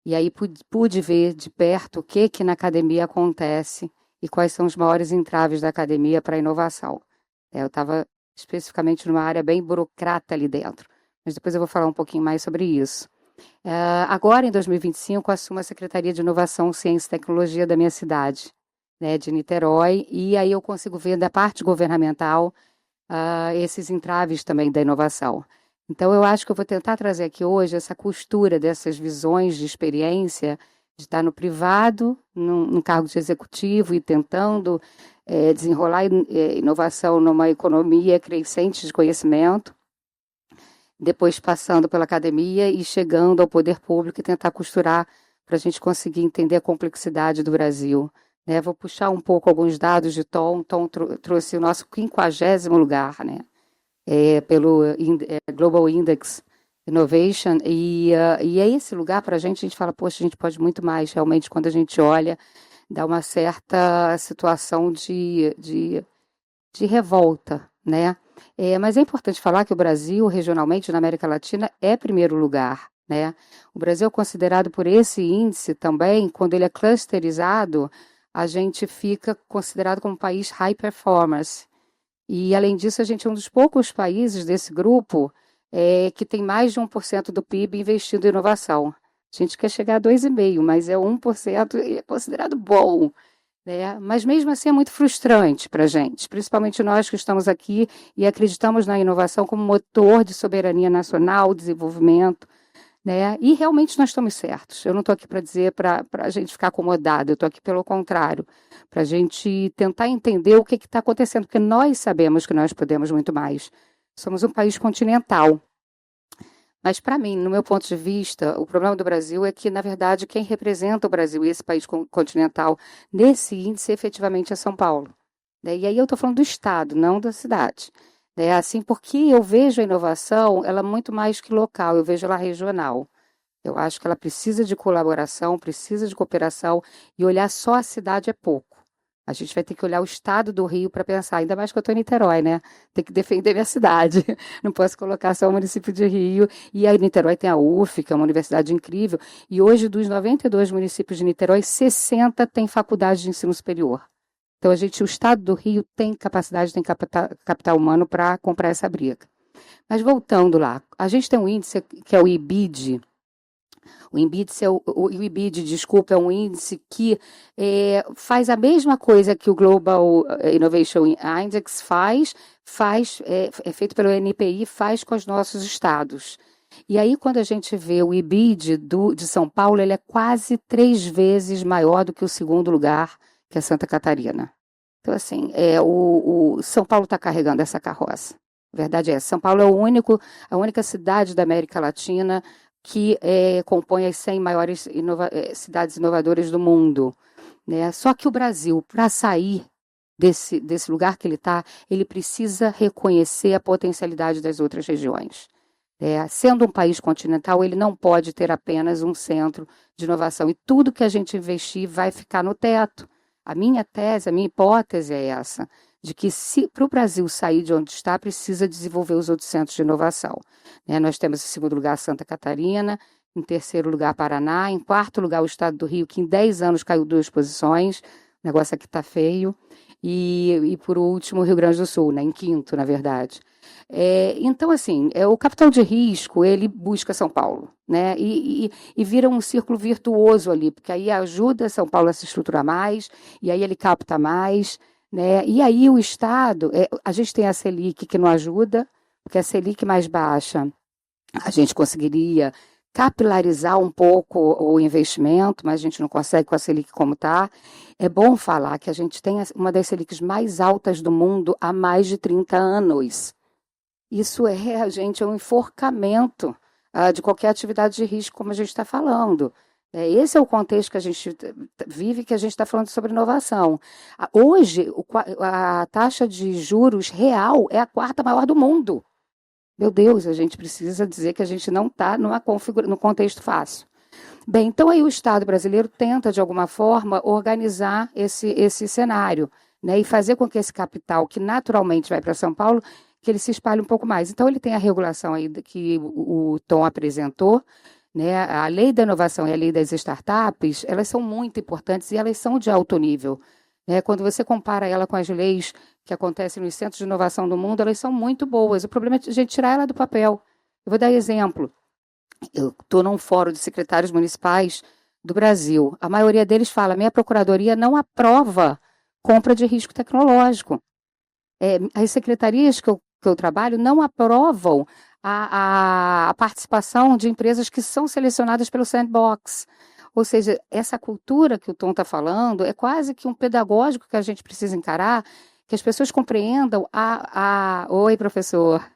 E aí pude ver de perto o que na academia acontece e quais são os maiores entraves da academia para a inovação. Eu estava especificamente numa área bem burocrata ali dentro, mas depois eu vou falar um pouquinho mais sobre isso. Agora, em 2025, assumo a Secretaria de Inovação, Ciência e Tecnologia da minha cidade, de Niterói, e aí eu consigo ver da parte governamental esses entraves também da inovação. Então, eu acho que eu vou tentar trazer aqui hoje essa costura dessas visões de experiência, de estar no privado, num cargo de executivo e tentando desenrolar inovação numa economia crescente de conhecimento, depois passando pela academia e chegando ao poder público e tentar costurar para a gente conseguir entender a complexidade do Brasil. Vou puxar um pouco alguns dados de Tom. Tom trouxe o nosso 50º lugar, pelo Global Index Innovation, e é esse lugar para a gente fala, poxa, a gente pode muito mais. Realmente, quando a gente olha, dá uma certa situação de revolta, mas é importante falar que o Brasil, regionalmente, na América Latina, é primeiro lugar, O Brasil é considerado por esse índice também, quando ele é clusterizado, a gente fica considerado como um país high performance. E, além disso, a gente é um dos poucos países desse grupo que tem mais de 1% do PIB investido em inovação. A gente quer chegar a 2,5%, mas 1% é considerado bom. Mas mesmo assim é muito frustrante para a gente, principalmente nós que estamos aqui e acreditamos na inovação como motor de soberania nacional, desenvolvimento, né? E realmente nós estamos certos. Eu não estou aqui para dizer para a gente ficar acomodado, eu estou aqui pelo contrário, para a gente tentar entender o que está acontecendo, porque nós sabemos que nós podemos muito mais. Somos um país continental. Mas, para mim, no meu ponto de vista, o problema do Brasil é que, na verdade, quem representa o Brasil e esse país continental nesse índice efetivamente é São Paulo. Né? E aí eu estou falando do Estado, não da cidade. Né? Assim, porque eu vejo a inovação, ela é muito mais que local, eu vejo ela regional. Eu acho que ela precisa de colaboração, precisa de cooperação, e olhar só a cidade é pouco. A gente vai ter que olhar o estado do Rio para pensar, ainda mais que eu estou em Niterói, né? Tem que defender minha cidade. Não posso colocar só o município de Rio. E aí, Niterói tem a UF, que é uma universidade incrível. E hoje, dos 92 municípios de Niterói, 60 têm faculdade de ensino superior. Então, o estado do Rio tem capacidade, tem capital humano para comprar essa briga. Mas voltando lá, a gente tem um índice que é o IBID. O IBID, desculpa, é um índice que faz a mesma coisa que o Global Innovation Index é feito pelo NPI, faz com os nossos estados. E aí, quando a gente vê o IBID de São Paulo, ele é quase 3 vezes maior do que o segundo lugar, que é Santa Catarina. Então, assim, o São Paulo está carregando essa carroça. A verdade é, São Paulo é a única cidade da América Latina que compõe as 100 maiores cidades inovadoras do mundo. Né? Só que o Brasil, para sair desse lugar que ele está, ele precisa reconhecer a potencialidade das outras regiões. Sendo um país continental, ele não pode ter apenas um centro de inovação. E tudo que a gente investir vai ficar no teto. A minha tese, a minha hipótese é essa, de que para o Brasil sair de onde está, precisa desenvolver os outros centros de inovação. Nós temos em segundo lugar Santa Catarina, em terceiro lugar Paraná, em quarto lugar o estado do Rio, que em 10 anos caiu 2 posições, o negócio aqui está feio, e por último o Rio Grande do Sul, em quinto, na verdade. Então, assim, o capital de risco, ele busca São Paulo, né? E vira um círculo virtuoso ali, porque aí ajuda São Paulo a se estruturar mais, e aí ele capta mais, né? E aí o Estado, a gente tem a Selic que não ajuda, porque a Selic mais baixa, a gente conseguiria capilarizar um pouco o investimento, mas a gente não consegue com a Selic como está. É bom falar que a gente tem uma das Selics mais altas do mundo há mais de 30 anos. Isso é um enforcamento de qualquer atividade de risco, como a gente está falando. Esse é o contexto que a gente vive, que a gente está falando sobre inovação. Hoje, a taxa de juros real é a 4ª maior do mundo. Meu Deus, a gente precisa dizer que a gente não está no contexto fácil. Bem, então aí o Estado brasileiro tenta, de alguma forma, organizar esse cenário, né, e fazer com que esse capital, que naturalmente vai para São Paulo, que ele se espalhe um pouco mais. Então, ele tem a regulação aí que o Tom apresentou, né? A lei da inovação e a lei das startups, elas são muito importantes e elas são de alto nível. Né? Quando você compara ela com as leis que acontecem nos centros de inovação do mundo, elas são muito boas. O problema é a gente tirar ela do papel. Eu vou dar exemplo. Eu estou num fórum de secretários municipais do Brasil. A maioria deles fala, minha procuradoria não aprova compra de risco tecnológico. As secretarias que eu trabalho não aprovam a participação de empresas que são selecionadas pelo Sandbox. Ou seja, essa cultura que o Tom está falando é quase que um pedagógico que a gente precisa encarar, que as pessoas compreendam Oi, professor.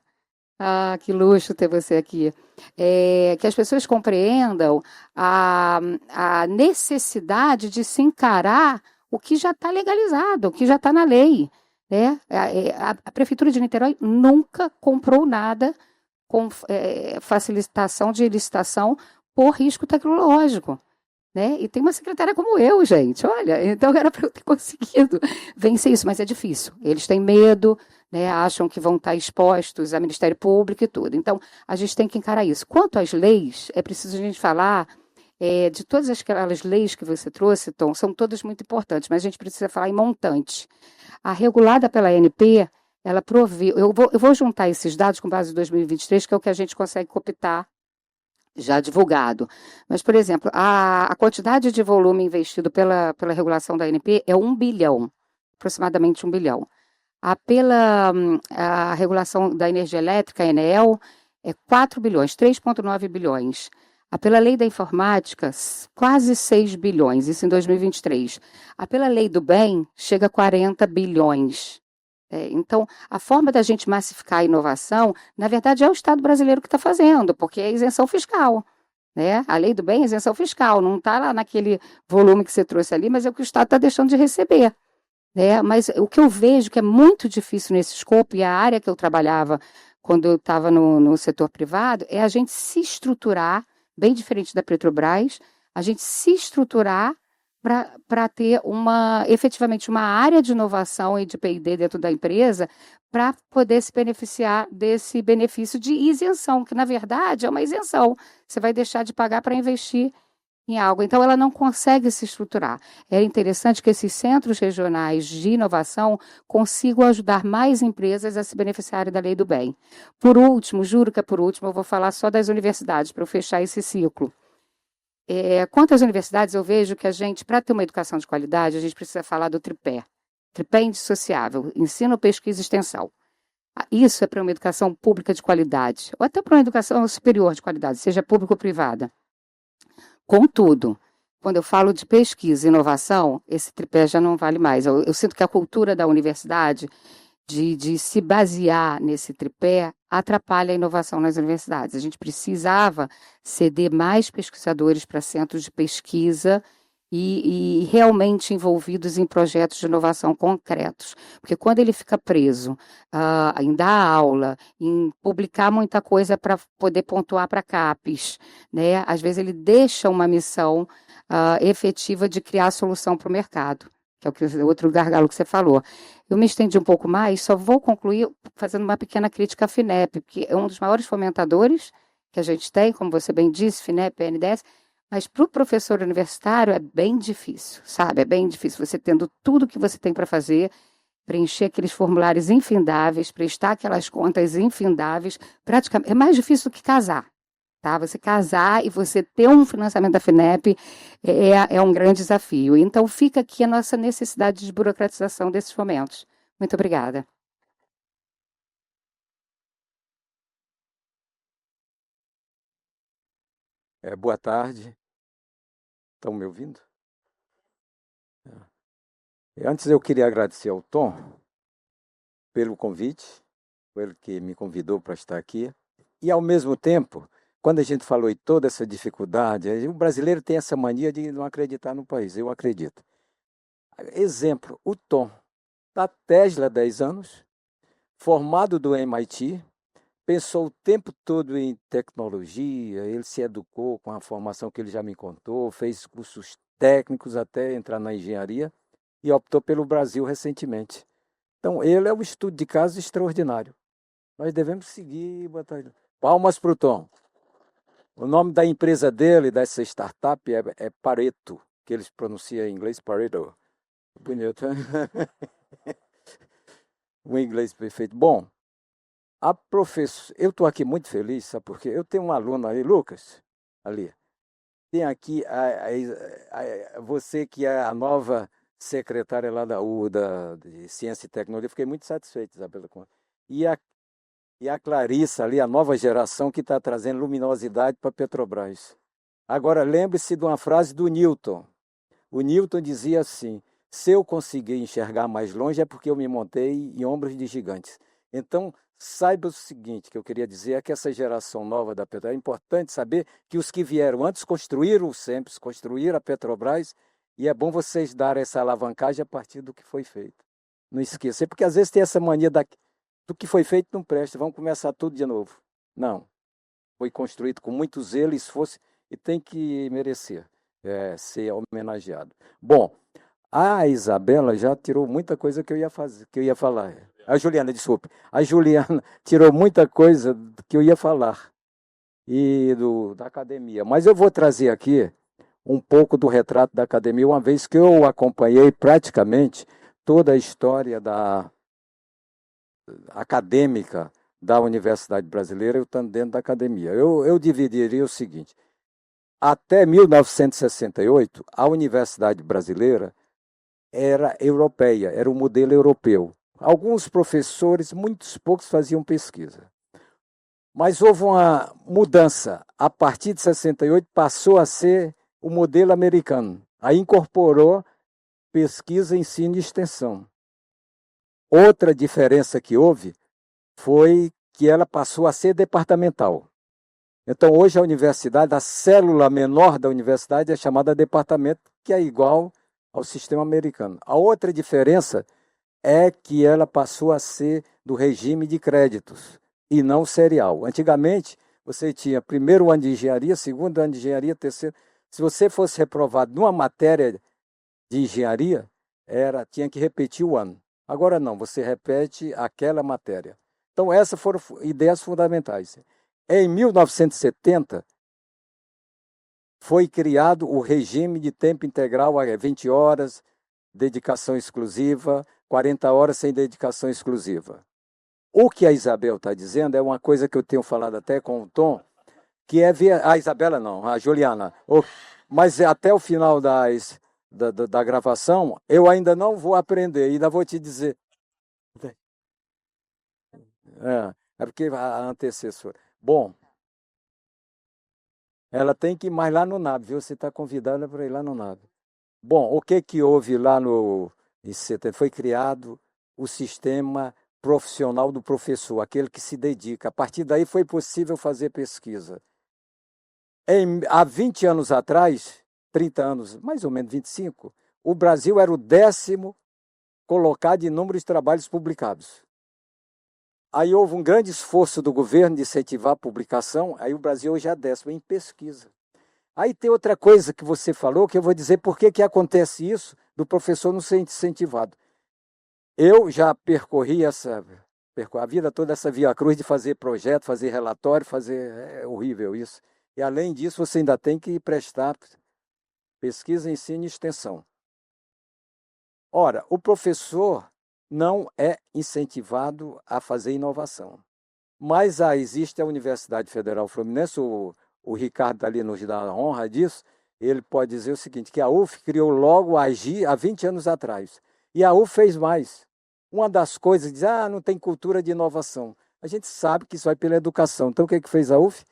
Que luxo ter você aqui. Que as pessoas compreendam a necessidade de se encarar o que já está legalizado, o que já está na lei. A Prefeitura de Niterói nunca comprou nada com facilitação de licitação por risco tecnológico. Né? E tem uma secretária como eu, gente, olha, então era para eu ter conseguido vencer isso, mas é difícil. Eles têm medo, né? Acham que vão estar expostos ao Ministério Público e tudo. Então, a gente tem que encarar isso. Quanto às leis, é preciso a gente falar de todas aquelas leis que você trouxe, Tom, são todas muito importantes, mas a gente precisa falar em montante. A regulada pela ANP, ela provê... Eu vou juntar esses dados com base em 2023, que é o que a gente consegue cooptar já divulgado. Mas, por exemplo, a quantidade de volume investido pela regulação da ANP é 1 bilhão, aproximadamente 1 bilhão. A regulação da energia elétrica, a Enel, é 4 bilhões, 3,9 bilhões. Pela lei da informática, quase 6 bilhões, isso em 2023. Pela lei do bem, chega a 40 bilhões. Então, a forma da gente massificar a inovação, na verdade, é o Estado brasileiro que está fazendo, porque é isenção fiscal. Né? A lei do bem é isenção fiscal, não está lá naquele volume que você trouxe ali, mas é o que o Estado está deixando de receber. Né? Mas o que eu vejo que é muito difícil nesse escopo, e a área que eu trabalhava quando eu estava no setor privado, é a gente se estruturar, bem diferente da Petrobras, a gente se estruturar para ter efetivamente uma área de inovação e de P&D dentro da empresa para poder se beneficiar desse benefício de isenção, que na verdade é uma isenção. Você vai deixar de pagar para investir em algo. Então, ela não consegue se estruturar. É interessante que esses centros regionais de inovação consigam ajudar mais empresas a se beneficiarem da lei do bem. Por último, juro que é por último, eu vou falar só das universidades, para eu fechar esse ciclo. Quanto às universidades, eu vejo que a gente, para ter uma educação de qualidade, a gente precisa falar do tripé. Tripé indissociável, ensino, pesquisa e extensão. Isso é para uma educação pública de qualidade, ou até para uma educação superior de qualidade, seja pública ou privada. Contudo, quando eu falo de pesquisa e inovação, esse tripé já não vale mais. Eu sinto que a cultura da universidade de se basear nesse tripé atrapalha a inovação nas universidades. A gente precisava ceder mais pesquisadores para centros de pesquisa e realmente envolvidos em projetos de inovação concretos. Porque quando ele fica preso em dar aula, em publicar muita coisa para poder pontuar para CAPES, né? Às vezes ele deixa uma missão efetiva de criar solução para o mercado, que é o outro gargalo que você falou. Eu me estendi um pouco mais, só vou concluir fazendo uma pequena crítica à FINEP, que é um dos maiores fomentadores que a gente tem, como você bem disse, FINEP, PNDES, mas para o professor universitário é bem difícil, sabe? É bem difícil você tendo tudo que você tem para fazer, preencher aqueles formulários infindáveis, prestar aquelas contas infindáveis, praticamente é mais difícil do que casar. Tá? Você casar e você ter um financiamento da FINEP é um grande desafio. Então, fica aqui a nossa necessidade de burocratização desses momentos. Muito obrigada. Boa tarde. Estão me ouvindo? Antes eu queria agradecer ao Tom pelo convite, pelo que me convidou para estar aqui. E, ao mesmo tempo, quando a gente falou em toda essa dificuldade, o brasileiro tem essa mania de não acreditar no país, eu acredito. Exemplo, o Tom, da Tesla há 10 anos, formado do MIT, pensou o tempo todo em tecnologia, ele se educou com a formação que ele já me contou, fez cursos técnicos até entrar na engenharia e optou pelo Brasil recentemente. Então, ele é um estudo de caso extraordinário. Nós devemos seguir, palmas para o Tom. O nome da empresa dele, dessa startup, é Pareto, que eles pronunciam em inglês Pareto. Bonito, hein? O inglês perfeito. Bom, eu estou aqui muito feliz, sabe por quê? Eu tenho um aluno aí, Lucas, ali. Tem aqui você que é a nova secretária lá da UDA, de Ciência e Tecnologia. Fiquei muito satisfeito, Isabela. E a Clarissa ali, a nova geração que está trazendo luminosidade para a Petrobras. Agora, lembre-se de uma frase do Newton. O Newton dizia assim: se eu conseguir enxergar mais longe é porque eu me montei em ombros de gigantes. Então, saiba o seguinte, que eu queria dizer, é que essa geração nova da Petrobras, é importante saber que os que vieram antes construíram o SEMPES, construíram a Petrobras, e é bom vocês darem essa alavancagem a partir do que foi feito. Não esqueça, porque às vezes tem essa mania do que foi feito não presta, vamos começar tudo de novo. Não, foi construído com muito zelo e esforço e tem que merecer ser homenageado. Bom, a Isabela já tirou muita coisa que eu ia falar. A Juliana, desculpe. A Juliana tirou muita coisa que eu ia falar da academia. Mas eu vou trazer aqui um pouco do retrato da academia, uma vez que eu acompanhei praticamente toda a história acadêmica da Universidade Brasileira, eu estando dentro da academia. Eu dividiria o seguinte: até 1968, a Universidade Brasileira era europeia, era um modelo europeu. Alguns professores, muitos poucos, faziam pesquisa. Mas houve uma mudança. A partir de 68 passou a ser o modelo americano. Aí incorporou pesquisa, ensino e extensão. Outra diferença que houve foi que ela passou a ser departamental. Então, hoje a universidade, a célula menor da universidade é chamada departamento, que é igual ao sistema americano. A outra diferença é que ela passou a ser do regime de créditos e não serial. Antigamente, você tinha primeiro ano de engenharia, segundo ano de engenharia, terceiro. Se você fosse reprovado numa matéria de engenharia, tinha que repetir o ano. Agora não, você repete aquela matéria. Então, essas foram ideias fundamentais. Em 1970, foi criado o regime de tempo integral, 20 horas, dedicação exclusiva, 40 horas sem dedicação exclusiva. O que a Isabel está dizendo é uma coisa que eu tenho falado até com o Tom, que é ver... A Isabela não, a Juliana. Mas até o final da gravação, eu ainda não vou aprender, ainda vou te dizer. É porque a antecessora. Bom, ela tem que ir mais lá no NAB, viu? Você está convidada para ir lá no NAB. Bom, o que houve lá em 70? Foi criado o sistema profissional do professor, aquele que se dedica. A partir daí foi possível fazer pesquisa. Há 20 anos atrás, 30 anos, mais ou menos 25, o Brasil era o 10º colocado em número de trabalhos publicados. Aí houve um grande esforço do governo de incentivar a publicação, aí o Brasil hoje é 10º em pesquisa. Aí tem outra coisa que você falou, que eu vou dizer por que acontece isso, do professor não ser incentivado. Eu já percorri a vida toda essa via-cruz de fazer projeto, fazer relatório, é horrível isso. E além disso, você ainda tem que prestar pesquisa, ensino e extensão. Ora, o professor não é incentivado a fazer inovação. Mas existe a Universidade Federal Fluminense, o Ricardo está ali nos dá a honra disso, ele pode dizer o seguinte, que a UF criou logo a AGI há 20 anos atrás. E a UF fez mais. Uma das coisas, diz, não tem cultura de inovação. A gente sabe que isso vai pela educação. Então, o que fez a UF?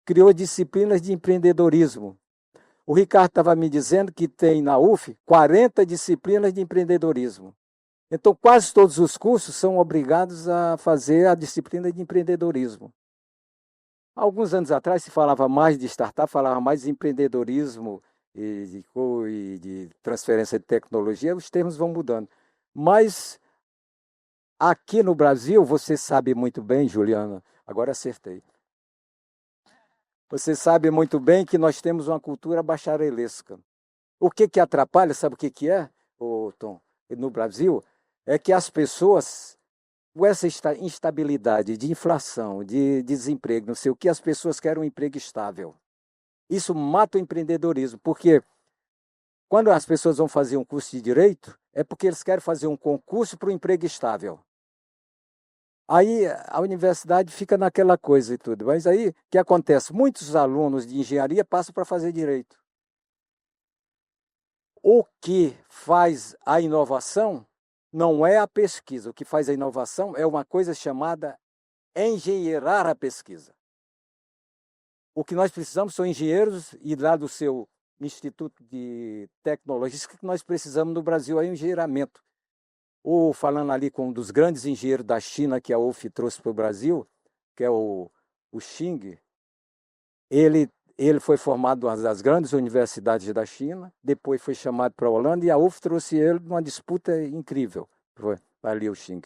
Criou disciplinas de empreendedorismo. O Ricardo estava me dizendo que tem na UF 40 disciplinas de empreendedorismo. Então, quase todos os cursos são obrigados a fazer a disciplina de empreendedorismo. Alguns anos atrás se falava mais de startup, falava mais de empreendedorismo e de transferência de tecnologia, os termos vão mudando. Mas aqui no Brasil, você sabe muito bem, Juliana, agora acertei. Você sabe muito bem que nós temos uma cultura bacharelesca. O que atrapalha, sabe o que é, Tom, no Brasil? É que as pessoas, com essa instabilidade de inflação, de desemprego, não sei o que, as pessoas querem um emprego estável. Isso mata o empreendedorismo, porque quando as pessoas vão fazer um curso de direito, é porque eles querem fazer um concurso para um emprego estável. Aí a universidade fica naquela coisa e tudo. Mas aí o que acontece? Muitos alunos de engenharia passam para fazer direito. O que faz a inovação não é a pesquisa. O que faz a inovação é uma coisa chamada engenheirar a pesquisa. O que nós precisamos são engenheiros, e lá do seu Instituto de Tecnologia, isso que nós precisamos no Brasil é engenheiramento. Ou falando ali com um dos grandes engenheiros da China que a UF trouxe para o Brasil, que é o Xing, ele foi formado em uma das grandes universidades da China, depois foi chamado para a Holanda e a UF trouxe ele numa disputa incrível. Foi ali o Xing.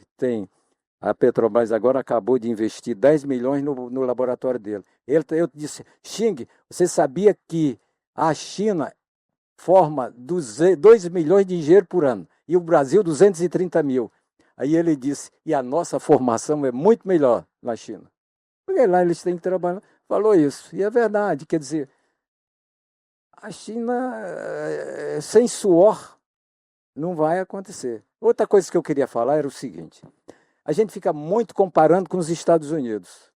A Petrobras agora acabou de investir 10 milhões no laboratório dele. Eu disse, Xing, você sabia que a China forma 2 milhões de engenheiros por ano e o Brasil 230 mil? Aí ele disse, e a nossa formação é muito melhor na China. Porque lá eles têm que trabalhar. Falou isso, e é verdade, quer dizer, a China, sem suor, não vai acontecer. Outra coisa que eu queria falar era o seguinte, a gente fica muito comparando com os Estados Unidos,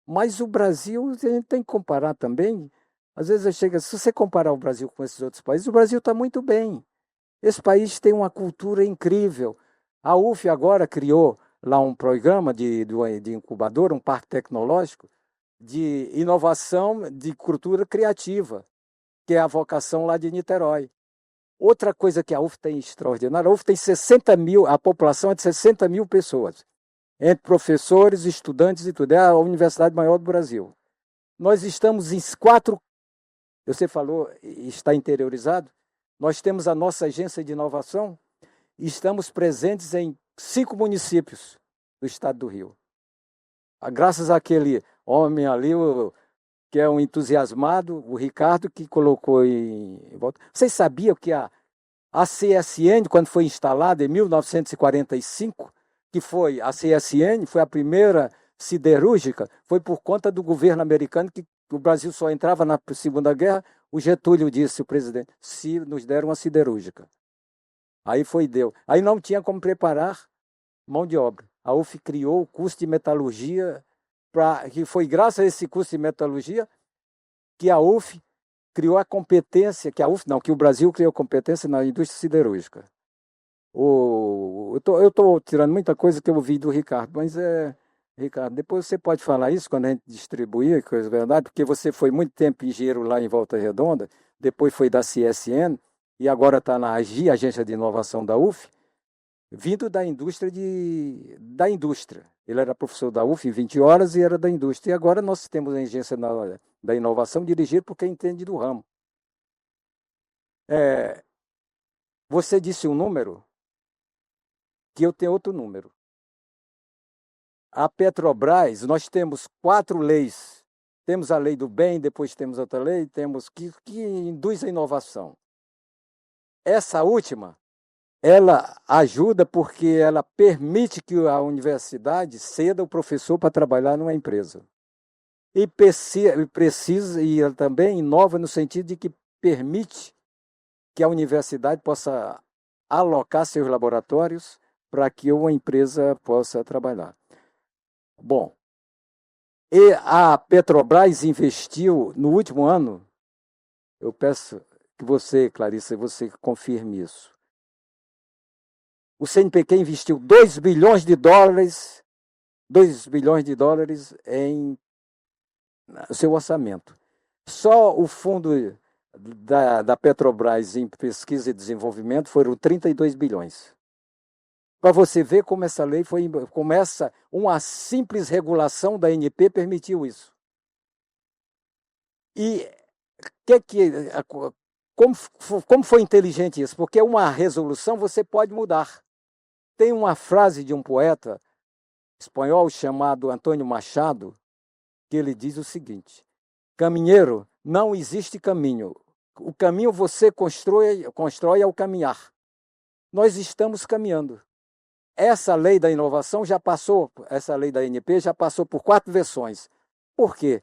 mas o Brasil, a gente tem que comparar também. Às vezes se você comparar o Brasil com esses outros países, o Brasil está muito bem. Esse país tem uma cultura incrível. A UF agora criou lá um programa de incubadora, um parque tecnológico, de inovação de cultura criativa, que é a vocação lá de Niterói. Outra coisa que a UF tem extraordinária, a UF tem 60 mil, a população é de 60 mil pessoas, entre professores, estudantes e tudo. É a universidade maior do Brasil. Nós estamos em 4, você falou, está interiorizado, nós temos a nossa agência de inovação e estamos presentes em 5 municípios do estado do Rio. Graças àquele homem ali, que é um entusiasmado, o Ricardo, que colocou em volta. Vocês sabiam que a CSN, quando foi instalada em 1945, que foi a CSN, foi a primeira siderúrgica, foi por conta do governo americano, que o Brasil só entrava na Segunda Guerra, o Getúlio disse, o presidente, se nos deram uma siderúrgica. Aí deu. Aí não tinha como preparar mão de obra. A UF criou o curso de metalurgia, que foi graças a esse curso de metalurgia que a UF criou a competência, que o Brasil criou competência na indústria siderúrgica. Eu estou tirando muita coisa que eu ouvi do Ricardo, mas Ricardo, depois você pode falar isso quando a gente distribuir, coisa verdade, porque você foi muito tempo engenheiro lá em Volta Redonda, depois foi da CSN e agora está na AGI, Agência de Inovação da UF, vindo da indústria. Ele era professor da UF em 20 horas e era da indústria. E agora nós temos a agência da inovação dirigida por quem entende do ramo. Você disse um número, que eu tenho outro número. A Petrobras, nós temos 4 leis. Temos a lei do bem, depois temos outra lei, temos que induz a inovação. Essa última, ela ajuda porque ela permite que a universidade ceda o professor para trabalhar numa empresa. E ela também inova no sentido de que permite que a universidade possa alocar seus laboratórios para que uma empresa possa trabalhar. Bom, e a Petrobras investiu no último ano, eu peço que você, Clarissa, você confirme isso. O CNPq investiu 2 bilhões de dólares em seu orçamento. Só o fundo da Petrobras em pesquisa e desenvolvimento foram 32 bilhões. Para você ver como essa lei começa, uma simples regulação da ANP permitiu isso. E como foi inteligente isso? Porque uma resolução você pode mudar. Tem uma frase de um poeta espanhol chamado Antônio Machado, que ele diz o seguinte: caminheiro, não existe caminho. O caminho você constrói ao caminhar. Nós estamos caminhando. Essa lei da inovação essa lei da ANP já passou por 4 versões. Por quê?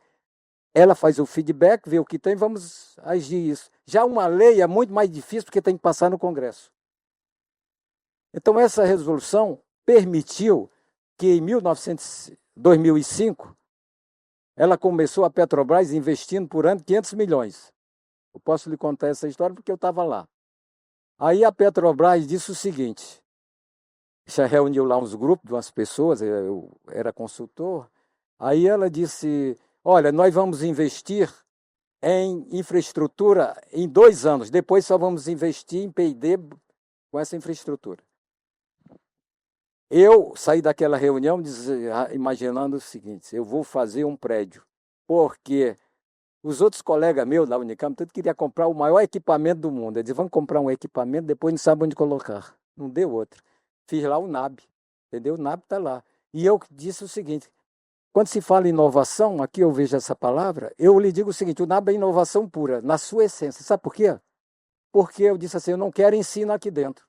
Ela faz o feedback, vê o que tem, vamos agir isso. Já uma lei é muito mais difícil porque tem que passar no Congresso. Então, essa resolução permitiu que em 2005, ela começou a Petrobras investindo por ano 500 milhões. Eu posso lhe contar essa história porque eu estava lá. Aí a Petrobras disse o seguinte, já reuniu lá uns grupos de umas pessoas, eu era consultor, aí ela disse, olha, nós vamos investir em infraestrutura em 2 anos, depois só vamos investir em P&D com essa infraestrutura. Eu saí daquela reunião imaginando o seguinte, eu vou fazer um prédio, porque os outros colegas meus da Unicamp, todos queriam comprar o maior equipamento do mundo. Eles vão comprar um equipamento, depois não sabem onde colocar. Não deu outro. Fiz lá o NAB, entendeu? O NAB está lá. E eu disse o seguinte, quando se fala em inovação, aqui eu vejo essa palavra, eu lhe digo o seguinte, o NAB é inovação pura, na sua essência. Sabe por quê? Porque eu disse assim, eu não quero ensino aqui dentro.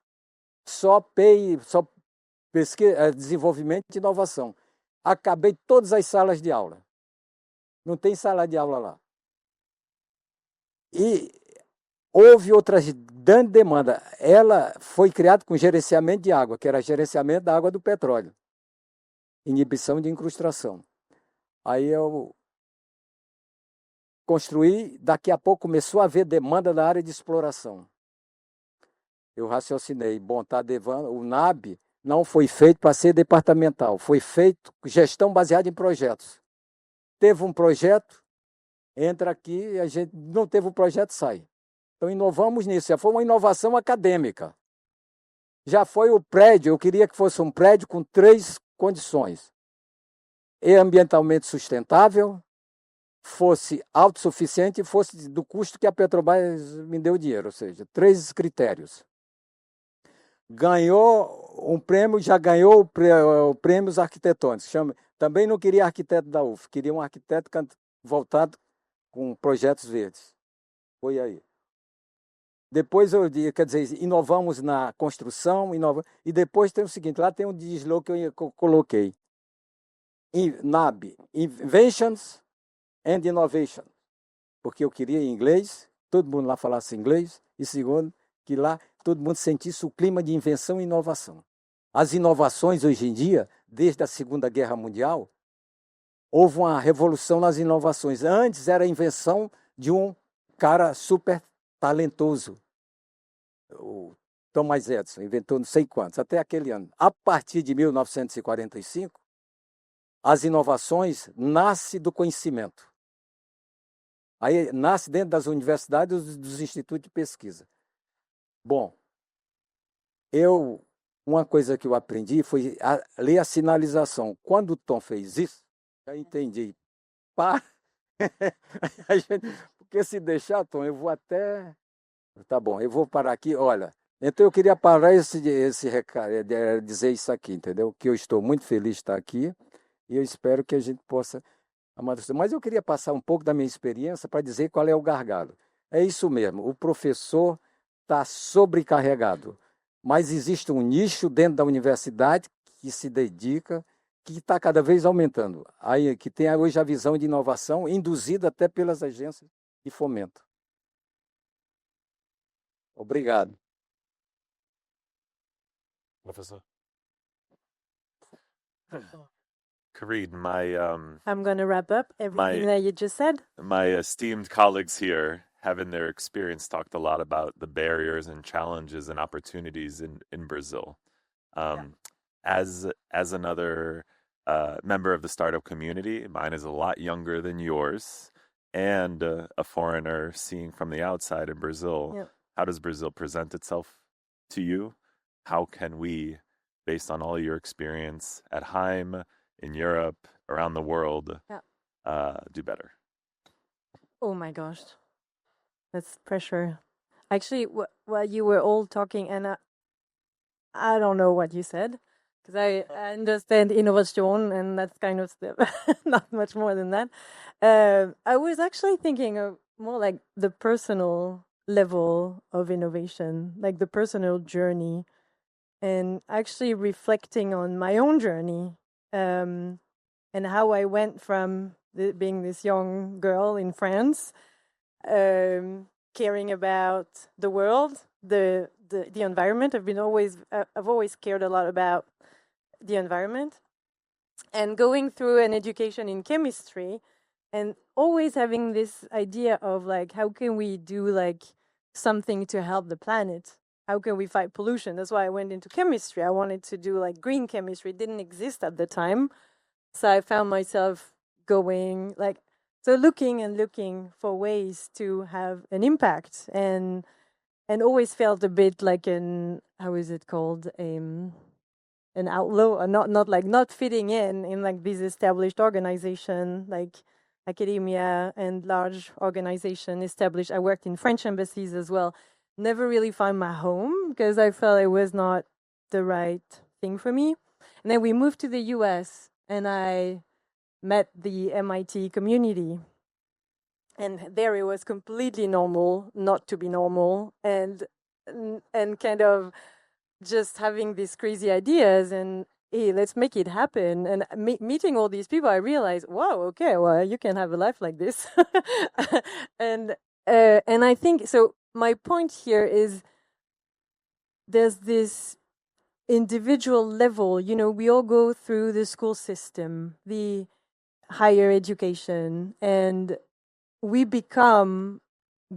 Só pesquisa, desenvolvimento e inovação. Acabei todas as salas de aula. Não tem sala de aula lá. E houve outras grandes demandas. Ela foi criada com gerenciamento de água, que era gerenciamento da água do petróleo. Inibição de incrustação. Aí eu construí, daqui a pouco começou a haver demanda na área de exploração. Eu raciocinei, bom, o NAB não foi feito para ser departamental, foi feito gestão baseada em projetos. teve um projeto, entra aqui, a gente não teve o projeto, sai. Então inovamos nisso, já foi uma inovação acadêmica. Já foi o prédio, eu queria que fosse um prédio com 3 condições. E ambientalmente sustentável, fosse autossuficiente e fosse do custo que a Petrobras me deu dinheiro, ou seja, 3 critérios. Ganhou um prêmio, já ganhou prêmios arquitetônicos. Também não queria arquiteto da UF, queria um arquiteto voltado com projetos verdes. Foi aí. Depois, quer dizer, inovamos na construção, e depois tem o seguinte, lá tem um slogan que eu coloquei. NAB, Inventions and Innovation. Porque eu queria em inglês, todo mundo lá falasse inglês, e segundo, que lá todo mundo sentisse o clima de invenção e inovação. As inovações hoje em dia, desde a Segunda Guerra Mundial, houve uma revolução nas inovações. Antes era a invenção de um cara super talentoso, o Thomas Edison, inventou não sei quantos, até aquele ano. A partir de 1945, as inovações nascem do conhecimento. Aí nasce dentro das universidades e dos institutos de pesquisa. Bom, uma coisa que eu aprendi foi ler a sinalização. Quando o Tom fez isso, já entendi. Porque se deixar, Tom, eu vou até... Tá bom, eu vou parar aqui. Olha, então eu queria parar esse recado, dizer isso aqui, entendeu? Que eu estou muito feliz de estar aqui e eu espero que a gente possa amadurecer. Mas eu queria passar um pouco da minha experiência para dizer qual é o gargalo. É isso mesmo, o professor está sobrecarregado, mas existe um nicho dentro da universidade que se dedica, que está cada vez aumentando. Aí, que tem hoje a visão de inovação induzida até pelas agências de fomento. Obrigado. Professor. Kareed, I'm going to wrap up everything that you just said. My esteemed colleagues here have in their experience talked a lot about the barriers and challenges and opportunities in Brazil. As another member of the startup community, mine is a lot younger than yours, and a foreigner seeing from the outside in Brazil. Yep. How does Brazil present itself to you? How can we, based on all your experience at Heim, in Europe, around the world, do better? Oh my gosh, that's pressure. Actually, while you were all talking, and I don't know what you said, because I understand innovation, and that's kind of not much more than that. I was actually thinking of more like the personal level of innovation, like the personal journey, and actually reflecting on my own journey, and how I went from being this young girl in France, caring about the world, the environment. I've always cared a lot about the environment, and going through an education in chemistry, and always having this idea of like, how can we do like something to help the planet? How can we fight pollution? That's why I went into chemistry. I wanted to do like green chemistry. It didn't exist at the time. So I found myself going like, so looking for ways to have an impact, and always felt a bit like how is it called? An outlaw, or not fitting in like this established organization, like academia and large organization established. I worked in French embassies as well. Never really found my home because I felt it was not the right thing for me. And then we moved to the US, and I met the MIT community. And there it was completely normal not to be normal, and kind of just having these crazy ideas and, hey, let's make it happen. And meeting all these people, I realized, wow, okay, well, you can have a life like this. And I think, so my point here is there's this individual level, we all go through the school system, the higher education, and we become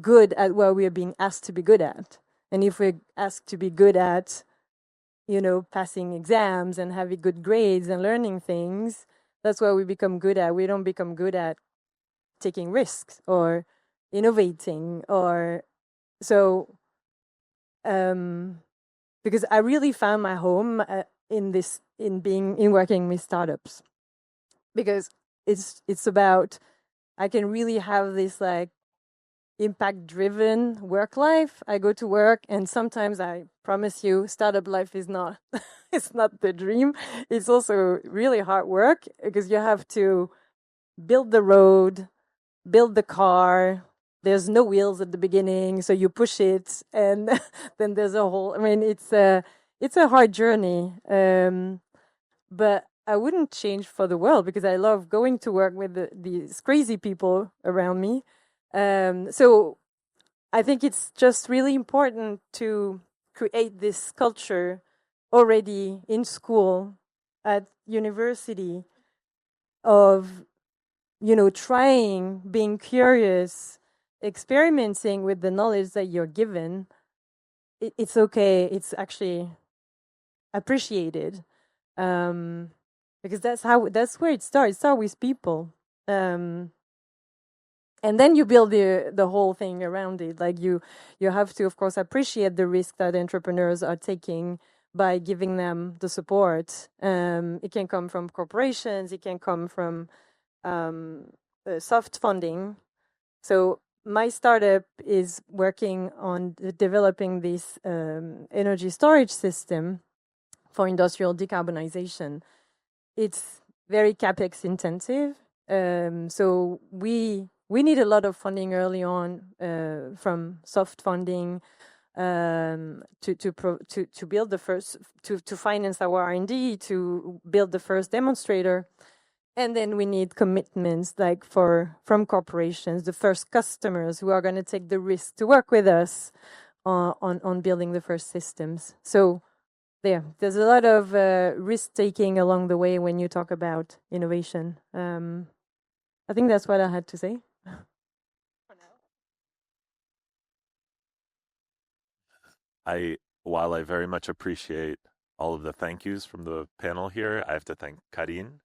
good at what we are being asked to be good at. And if we're asked to be good at, passing exams and having good grades and learning things, That's what we become good at. We don't become good at taking risks or innovating or so. Because I really found my home in working with startups, because it's about, I can really have this like impact driven work life. I go to work, and sometimes I promise you startup life is not it's not the dream. It's also really hard work, because you have to build the road, build the car. There's no wheels at the beginning, so you push it, and then there's a whole, I mean, it's a hard journey. But I wouldn't change for the world, because I love going to work with these crazy people around me. So I think it's just really important to create this culture already in school, at university, of, trying, being curious, experimenting with the knowledge that you're given. It's okay. It's actually appreciated. Because that's where it starts. It starts with people. And then you build the whole thing around it. Like you have to, of course, appreciate the risk that entrepreneurs are taking by giving them the support. It can come from corporations. It can come from soft funding. So my startup is working on developing this energy storage system for industrial decarbonization. It's very CapEx intensive. So we need a lot of funding early on, from soft funding, to build the first, to finance our R&D, to build the first demonstrator. And then we need commitments like from corporations, the first customers who are going to take the risk to work with us on building the first systems. So there's a lot of risk taking along the way when you talk about innovation. I think that's what I had to say. While I very much appreciate all of the thank yous from the panel here, I have to thank Karine.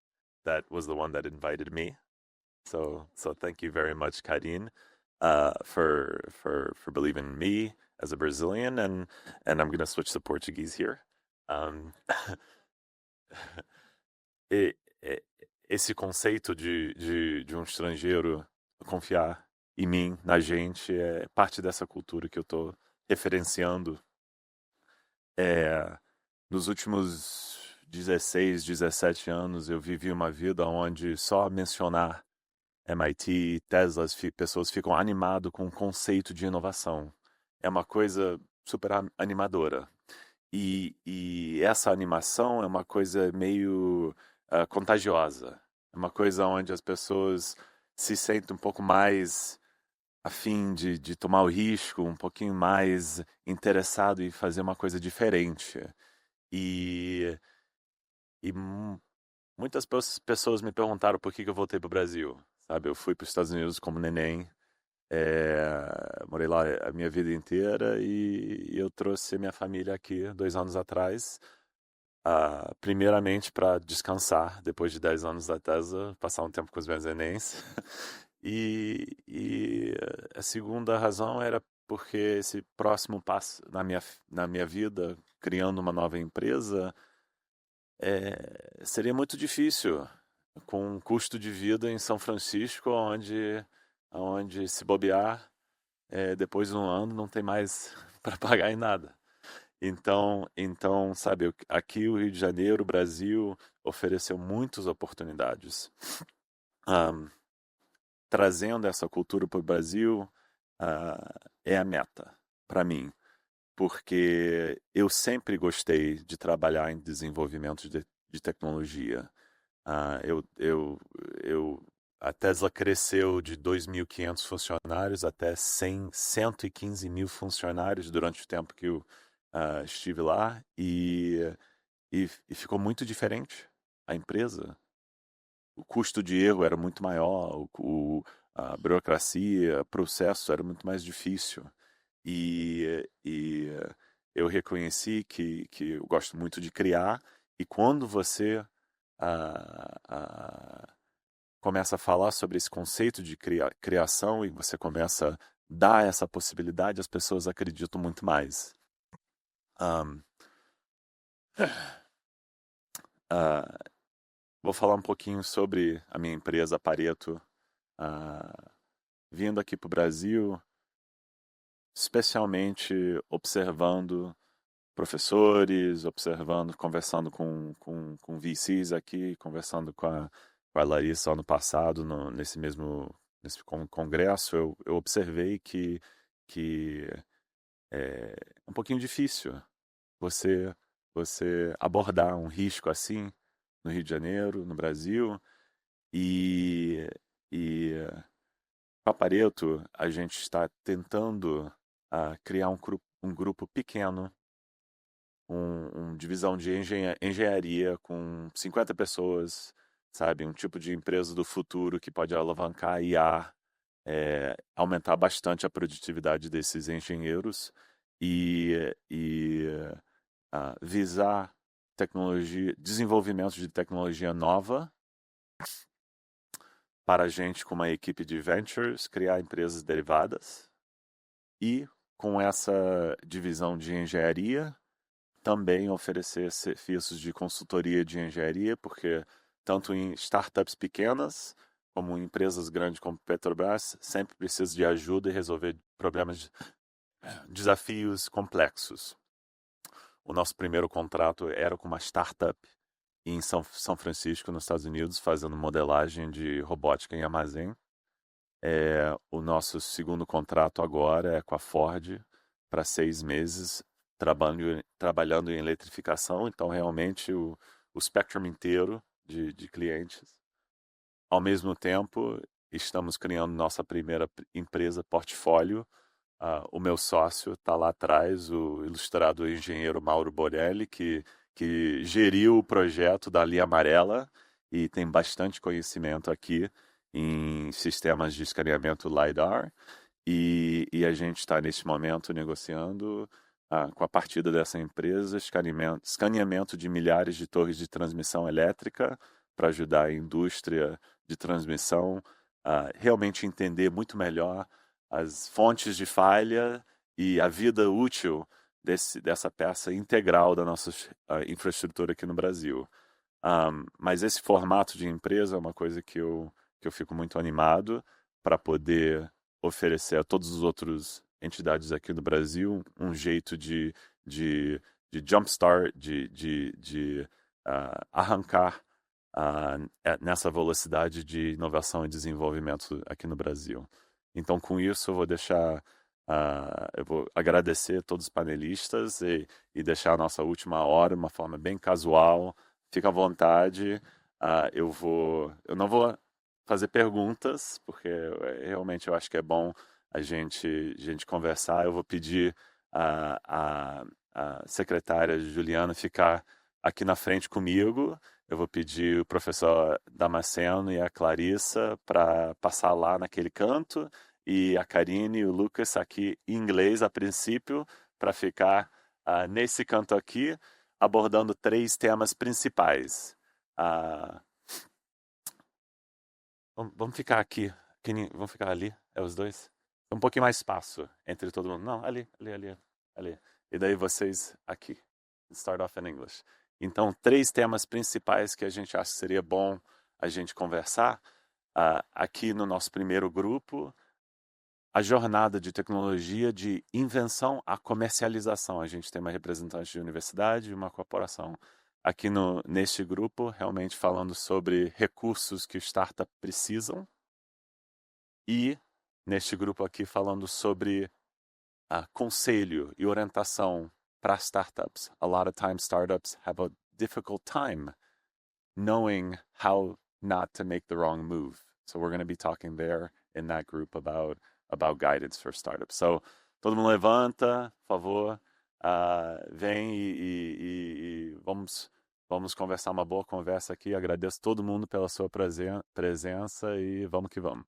That was the one that invited me. So thank you very much, Karine, for believing in me as a Brazilian, and I'm going to switch to Portuguese here. Esse conceito de estrangeiro confiar em mim, na gente, é parte dessa cultura que eu estou referenciando. Nos últimos 16, 17 anos, eu vivi uma vida onde só mencionar MIT, Tesla, pessoas ficam animadas com o conceito de inovação. É uma coisa super animadora. E essa animação é uma coisa meio contagiosa. É uma coisa onde as pessoas se sentem um pouco mais a fim de tomar o risco, um pouquinho mais interessado em fazer uma coisa diferente. E muitas pessoas me perguntaram por que eu voltei para o Brasil. Sabe, eu fui para os Estados Unidos como neném, morei lá a minha vida inteira e eu trouxe minha família aqui 2 anos atrás, primeiramente para descansar, depois de 10 anos da Tesla, passar um tempo com os meus nenéns. E a segunda razão era porque esse próximo passo na minha vida, criando uma nova empresa, seria muito difícil, com um custo de vida em São Francisco, onde se bobear, depois de um ano não tem mais para pagar em nada. Então, sabe, aqui o Rio de Janeiro, o Brasil, ofereceu muitas oportunidades. Trazendo essa cultura para o Brasil é a meta para mim, porque eu sempre gostei de trabalhar em desenvolvimento de tecnologia. A Tesla cresceu de 2.500 funcionários até 115 mil funcionários durante o tempo que eu estive lá, e ficou muito diferente a empresa. O custo de erro era muito maior, a burocracia, o processo era muito mais difícil. E eu reconheci que eu gosto muito de criar, e quando você começa a falar sobre esse conceito de criação e você começa a dar essa possibilidade, as pessoas acreditam muito mais. Vou falar um pouquinho sobre a minha empresa Pareto, vindo aqui para o Brasil, especialmente observando professores, conversando com VCs aqui, conversando com a Larissa ano passado, nesse congresso, eu observei que é um pouquinho difícil você abordar um risco assim no Rio de Janeiro, no Brasil, e com a Pareto a gente está tentando criar um grupo pequeno, uma divisão de engenharia com 50 pessoas, sabe? Um tipo de empresa do futuro que pode alavancar a IA, aumentar bastante a produtividade desses engenheiros e visar desenvolvimento de tecnologia nova para a gente, com uma equipe de ventures, criar empresas derivadas e, com essa divisão de engenharia, também oferecer serviços de consultoria de engenharia, porque tanto em startups pequenas como em empresas grandes como Petrobras, sempre precisa de ajuda e resolver desafios complexos. O nosso primeiro contrato era com uma startup em São Francisco, nos Estados Unidos, fazendo modelagem de robótica em armazém. O nosso segundo contrato agora é com a Ford, para 6 meses, trabalhando em eletrificação. Então, realmente, o spectrum inteiro de clientes. Ao mesmo tempo, estamos criando nossa primeira empresa portfólio. O meu sócio está lá atrás, o ilustrado engenheiro Mauro Borelli, que geriu o projeto da Linha Amarela e tem bastante conhecimento aqui em sistemas de escaneamento LiDAR. E a gente está, neste momento, negociando com a partida dessa empresa escaneamento de milhares de torres de transmissão elétrica para ajudar a indústria de transmissão a realmente entender muito melhor as fontes de falha e a vida útil dessa peça integral da nossa infraestrutura aqui no Brasil. Mas esse formato de empresa é uma coisa que eu fico muito animado para poder oferecer a todas as outras entidades aqui no Brasil um jeito de jumpstart, de arrancar nessa velocidade de inovação e desenvolvimento aqui no Brasil. Então, com isso, eu vou agradecer a todos os panelistas e deixar a nossa última hora de uma forma bem casual. Fica à vontade. Eu não vou fazer perguntas, porque realmente eu acho que é bom a gente conversar. Eu vou pedir a secretária Juliana ficar aqui na frente comigo. Eu vou pedir o professor Damasceno e a Clarissa para passar lá naquele canto, e a Karine e o Lucas aqui em inglês a princípio, para ficar nesse canto aqui, abordando 3 temas principais. Vamos ficar aqui, vamos ficar ali, os dois? Um pouquinho mais espaço entre todo mundo. Não, ali. E daí vocês aqui. Start off in English. Então, 3 temas principais que a gente acha que seria bom a gente conversar aqui no nosso primeiro grupo. A jornada de tecnologia de invenção à comercialização. A gente tem uma representante de universidade e uma corporação. Aqui neste grupo, realmente falando sobre recursos que startups precisam. E neste grupo aqui falando sobre conselho e orientação para startups. A lot of times startups have a difficult time knowing how not to make the wrong move. So we're going to be talking there in that group about guidance for startups. So todo mundo levanta, por favor, vem e vamos conversar uma boa conversa aqui. Agradeço todo mundo pela sua presença e vamos que vamos.